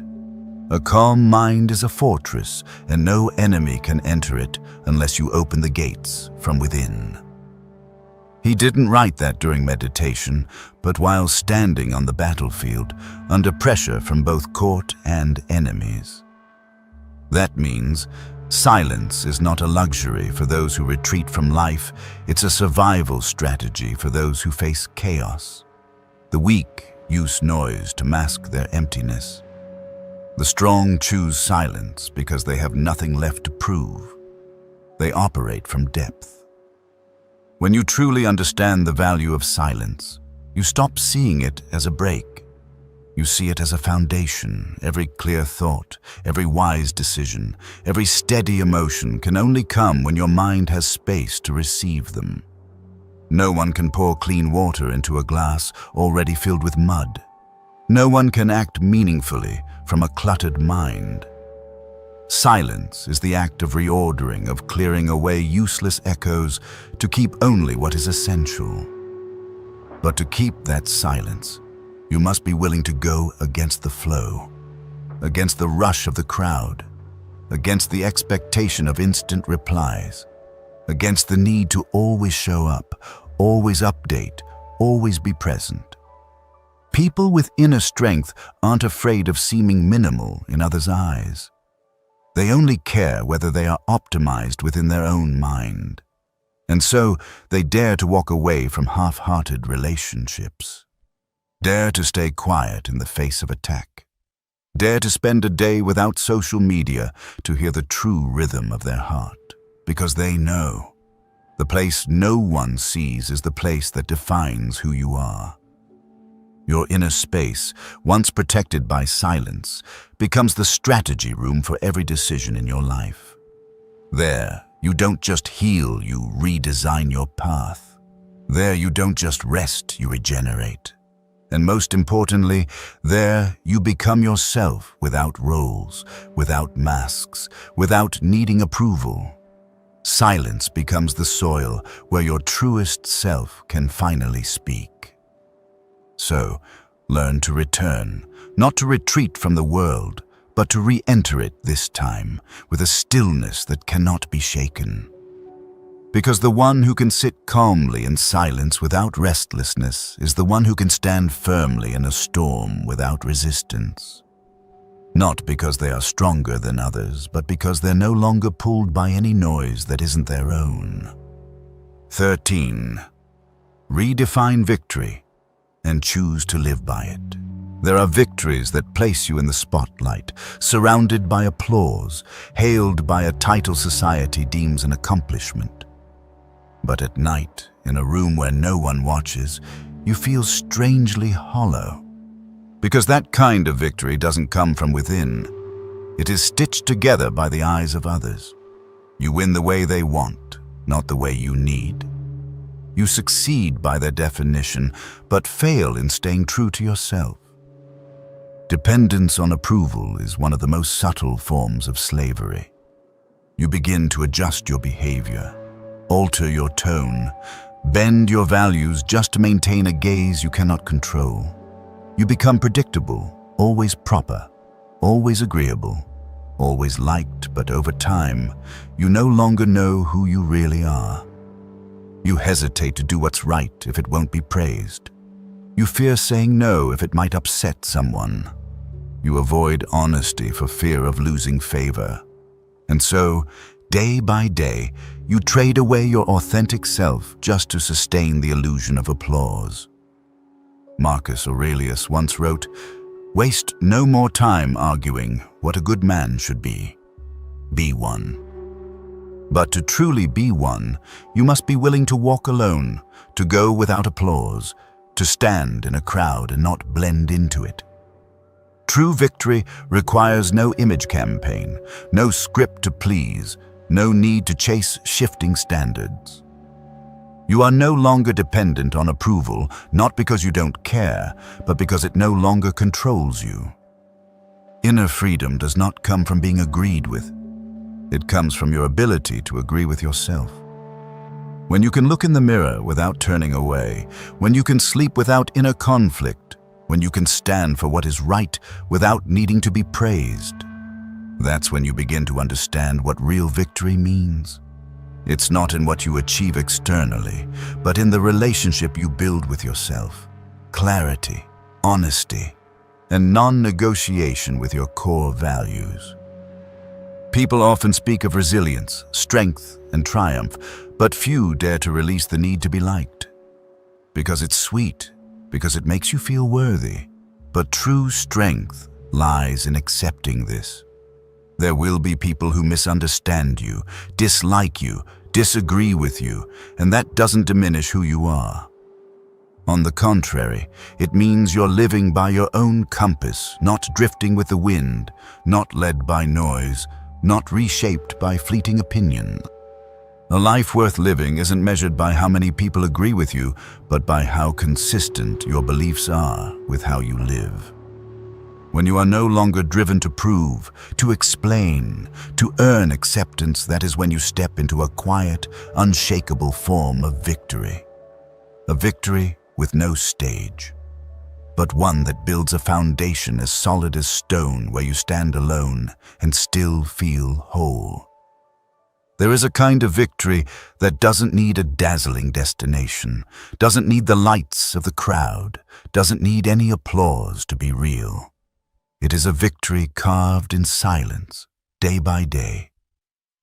"A calm mind is a fortress, and no enemy can enter it unless you open the gates from within." He didn't write that during meditation, but while standing on the battlefield, under pressure from both court and enemies. That means silence is not a luxury for those who retreat from life, it's a survival strategy for those who face chaos. The weak use noise to mask their emptiness. The strong choose silence because they have nothing left to prove. They operate from depth. When you truly understand the value of silence, you stop seeing it as a break. You see it as a foundation. Every clear thought, every wise decision, every steady emotion can only come when your mind has space to receive them. No one can pour clean water into a glass already filled with mud. No one can act meaningfully from a cluttered mind. Silence is the act of reordering, of clearing away useless echoes to keep only what is essential. But to keep that silence, you must be willing to go against the flow, against the rush of the crowd, against the expectation of instant replies, against the need to always show up, always update, always be present. People with inner strength aren't afraid of seeming minimal in others' eyes. They only care whether they are optimized within their own mind. And so they dare to walk away from half-hearted relationships. Dare to stay quiet in the face of attack. Dare to spend a day without social media to hear the true rhythm of their heart, because they know the place no one sees is the place that defines who you are. Your inner space, once protected by silence, becomes the strategy room for every decision in your life. There, you don't just heal, you redesign your path. There, you don't just rest, you regenerate. And most importantly, there you become yourself without roles, without masks, without needing approval. Silence becomes the soil where your truest self can finally speak. So, learn to return, not to retreat from the world, but to re-enter it this time with a stillness that cannot be shaken. Because the one who can sit calmly in silence without restlessness is the one who can stand firmly in a storm without resistance. Not because they are stronger than others, but because they're no longer pulled by any noise that isn't their own. 13. Redefine victory and choose to live by it. There are victories that place you in the spotlight, surrounded by applause, hailed by a title society deems an accomplishment. But at night, in a room where no one watches, you feel strangely hollow. Because that kind of victory doesn't come from within. It is stitched together by the eyes of others. You win the way they want, not the way you need. You succeed by their definition, but fail in staying true to yourself. Dependence on approval is one of the most subtle forms of slavery. You begin to adjust your behavior, alter your tone, bend your values just to maintain a gaze you cannot control. You become predictable, always proper, always agreeable, always liked, but over time, you no longer know who you really are. You hesitate to do what's right if it won't be praised. You fear saying no if it might upset someone. You avoid honesty for fear of losing favor. And so, day by day, you trade away your authentic self just to sustain the illusion of applause. Marcus Aurelius once wrote, "Waste no more time arguing what a good man should be. Be one." But to truly be one, you must be willing to walk alone, to go without applause, to stand in a crowd and not blend into it. True victory requires no image campaign, no script to please, no need to chase shifting standards. You are no longer dependent on approval, not because you don't care, but because it no longer controls you. Inner freedom does not come from being agreed with. It comes from your ability to agree with yourself. When you can look in the mirror without turning away, when you can sleep without inner conflict, when you can stand for what is right without needing to be praised, that's when you begin to understand what real victory means. It's not in what you achieve externally, but in the relationship you build with yourself. Clarity, honesty, and non-negotiation with your core values. People often speak of resilience, strength, and triumph, but few dare to release the need to be liked. Because it's sweet, because it makes you feel worthy. But true strength lies in accepting this. There will be people who misunderstand you, dislike you, disagree with you, and that doesn't diminish who you are. On the contrary, it means you're living by your own compass, not drifting with the wind, not led by noise, not reshaped by fleeting opinion. A life worth living isn't measured by how many people agree with you, but by how consistent your beliefs are with how you live. When you are no longer driven to prove, to explain, to earn acceptance, that is when you step into a quiet, unshakable form of victory. A victory with no stage, but one that builds a foundation as solid as stone where you stand alone and still feel whole. There is a kind of victory that doesn't need a dazzling destination, doesn't need the lights of the crowd, doesn't need any applause to be real. It is a victory carved in silence, day by day,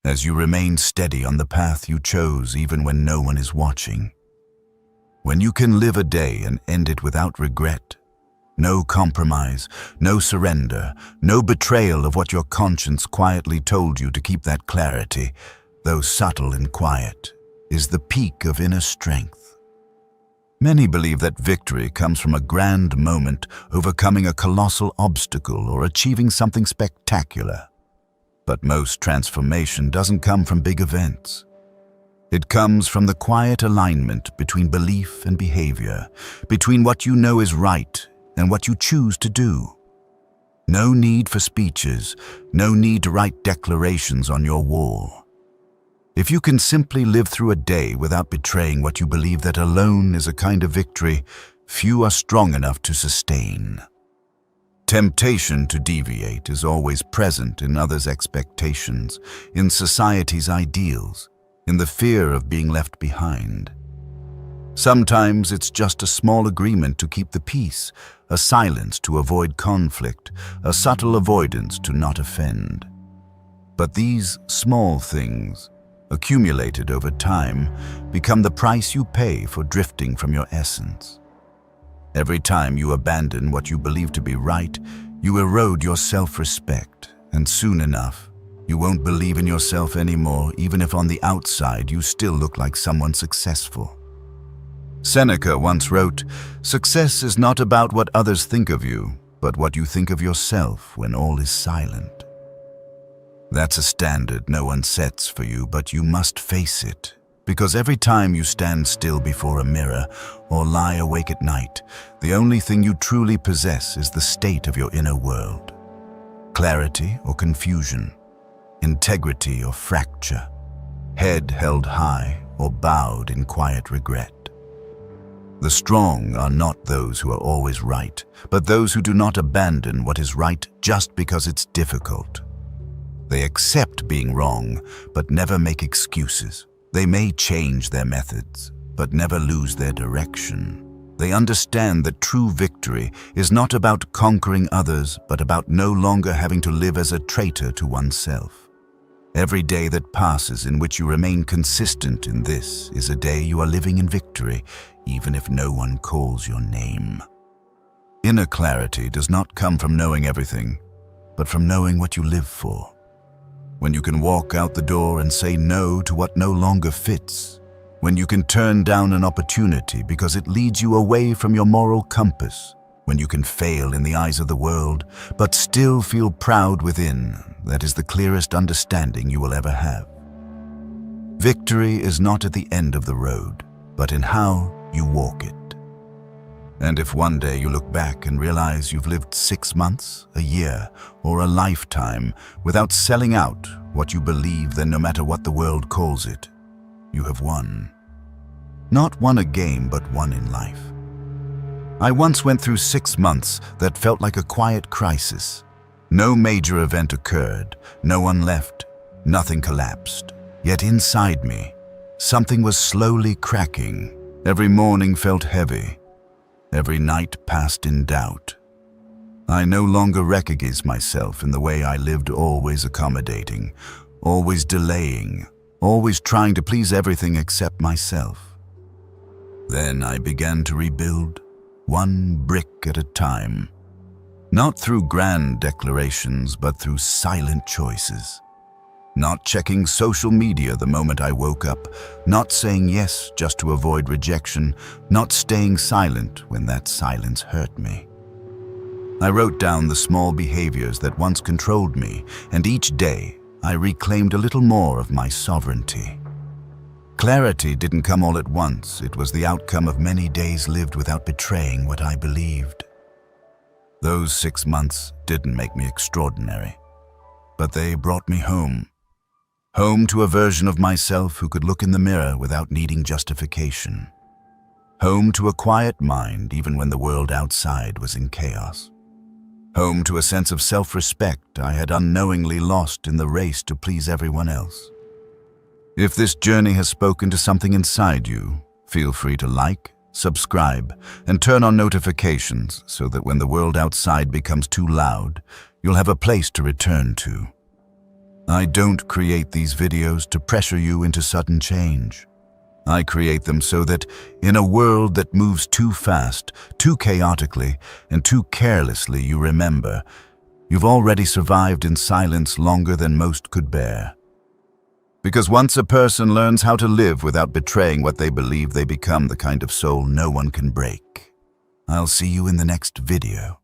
as you remain steady on the path you chose even when no one is watching. When you can live a day and end it without regret, No compromise, no surrender, no betrayal of what your conscience quietly told you to keep. That clarity, though subtle and quiet, is the peak of inner strength. Many believe that victory comes from a grand moment, overcoming a colossal obstacle or achieving something spectacular. But most transformation doesn't come from big events. It comes from the quiet alignment between belief and behavior, between what you know is right and what you choose to do. No need for speeches, no need to write declarations on your wall. If you can simply live through a day without betraying what you believe, that alone is a kind of victory few are strong enough to sustain. Temptation to deviate is always present in others' expectations, in society's ideals, in the fear of being left behind. Sometimes it's just a small agreement to keep the peace, a silence to avoid conflict, a subtle avoidance to not offend. But these small things, accumulated over time, become the price you pay for drifting from your essence. Every time you abandon what you believe to be right, you erode your self-respect, and soon enough, you won't believe in yourself anymore, even if on the outside you still look like someone successful. Seneca once wrote, "Success is not about what others think of you, but what you think of yourself when all is silent." That's a standard no one sets for you, but you must face it. Because every time you stand still before a mirror or lie awake at night, the only thing you truly possess is the state of your inner world. Clarity or confusion, integrity or fracture, head held high or bowed in quiet regret. The strong are not those who are always right, but those who do not abandon what is right just because it's difficult. They accept being wrong, but never make excuses. They may change their methods, but never lose their direction. They understand that true victory is not about conquering others, but about no longer having to live as a traitor to oneself. Every day that passes in which you remain consistent in this is a day you are living in victory, even if no one calls your name. Inner clarity does not come from knowing everything, but from knowing what you live for. When you can walk out the door and say no to what no longer fits, when you can turn down an opportunity because it leads you away from your moral compass, when you can fail in the eyes of the world, but still feel proud within, that is the clearest understanding you will ever have. Victory is not at the end of the road, but in how you walk it. And if one day you look back and realize you've lived 6 months, a year, or a lifetime without selling out what you believe, then no matter what the world calls it, you have won. Not won a game, but won in life. I once went through 6 months that felt like a quiet crisis. No major event occurred, no one left, nothing collapsed. Yet inside me, something was slowly cracking. Every morning felt heavy. Every night passed in doubt. I no longer recognize myself in the way I lived, always accommodating, always delaying, always trying to please everything except myself. Then I began to rebuild, one brick at a time. Not through grand declarations, but through silent choices. Not checking social media the moment I woke up, not saying yes just to avoid rejection, not staying silent when that silence hurt me. I wrote down the small behaviors that once controlled me, and each day I reclaimed a little more of my sovereignty. Clarity didn't come all at once. It was the outcome of many days lived without betraying what I believed. Those 6 months didn't make me extraordinary, but they brought me home. Home to a version of myself who could look in the mirror without needing justification. Home to a quiet mind even when the world outside was in chaos. Home to a sense of self-respect I had unknowingly lost in the race to please everyone else. If this journey has spoken to something inside you, feel free to like, subscribe, and turn on notifications so that when the world outside becomes too loud, you'll have a place to return to. I don't create these videos to pressure you into sudden change. I create them so that, in a world that moves too fast, too chaotically, and too carelessly, you remember, you've already survived in silence longer than most could bear. Because once a person learns how to live without betraying what they believe, they become the kind of soul no one can break. I'll see you in the next video.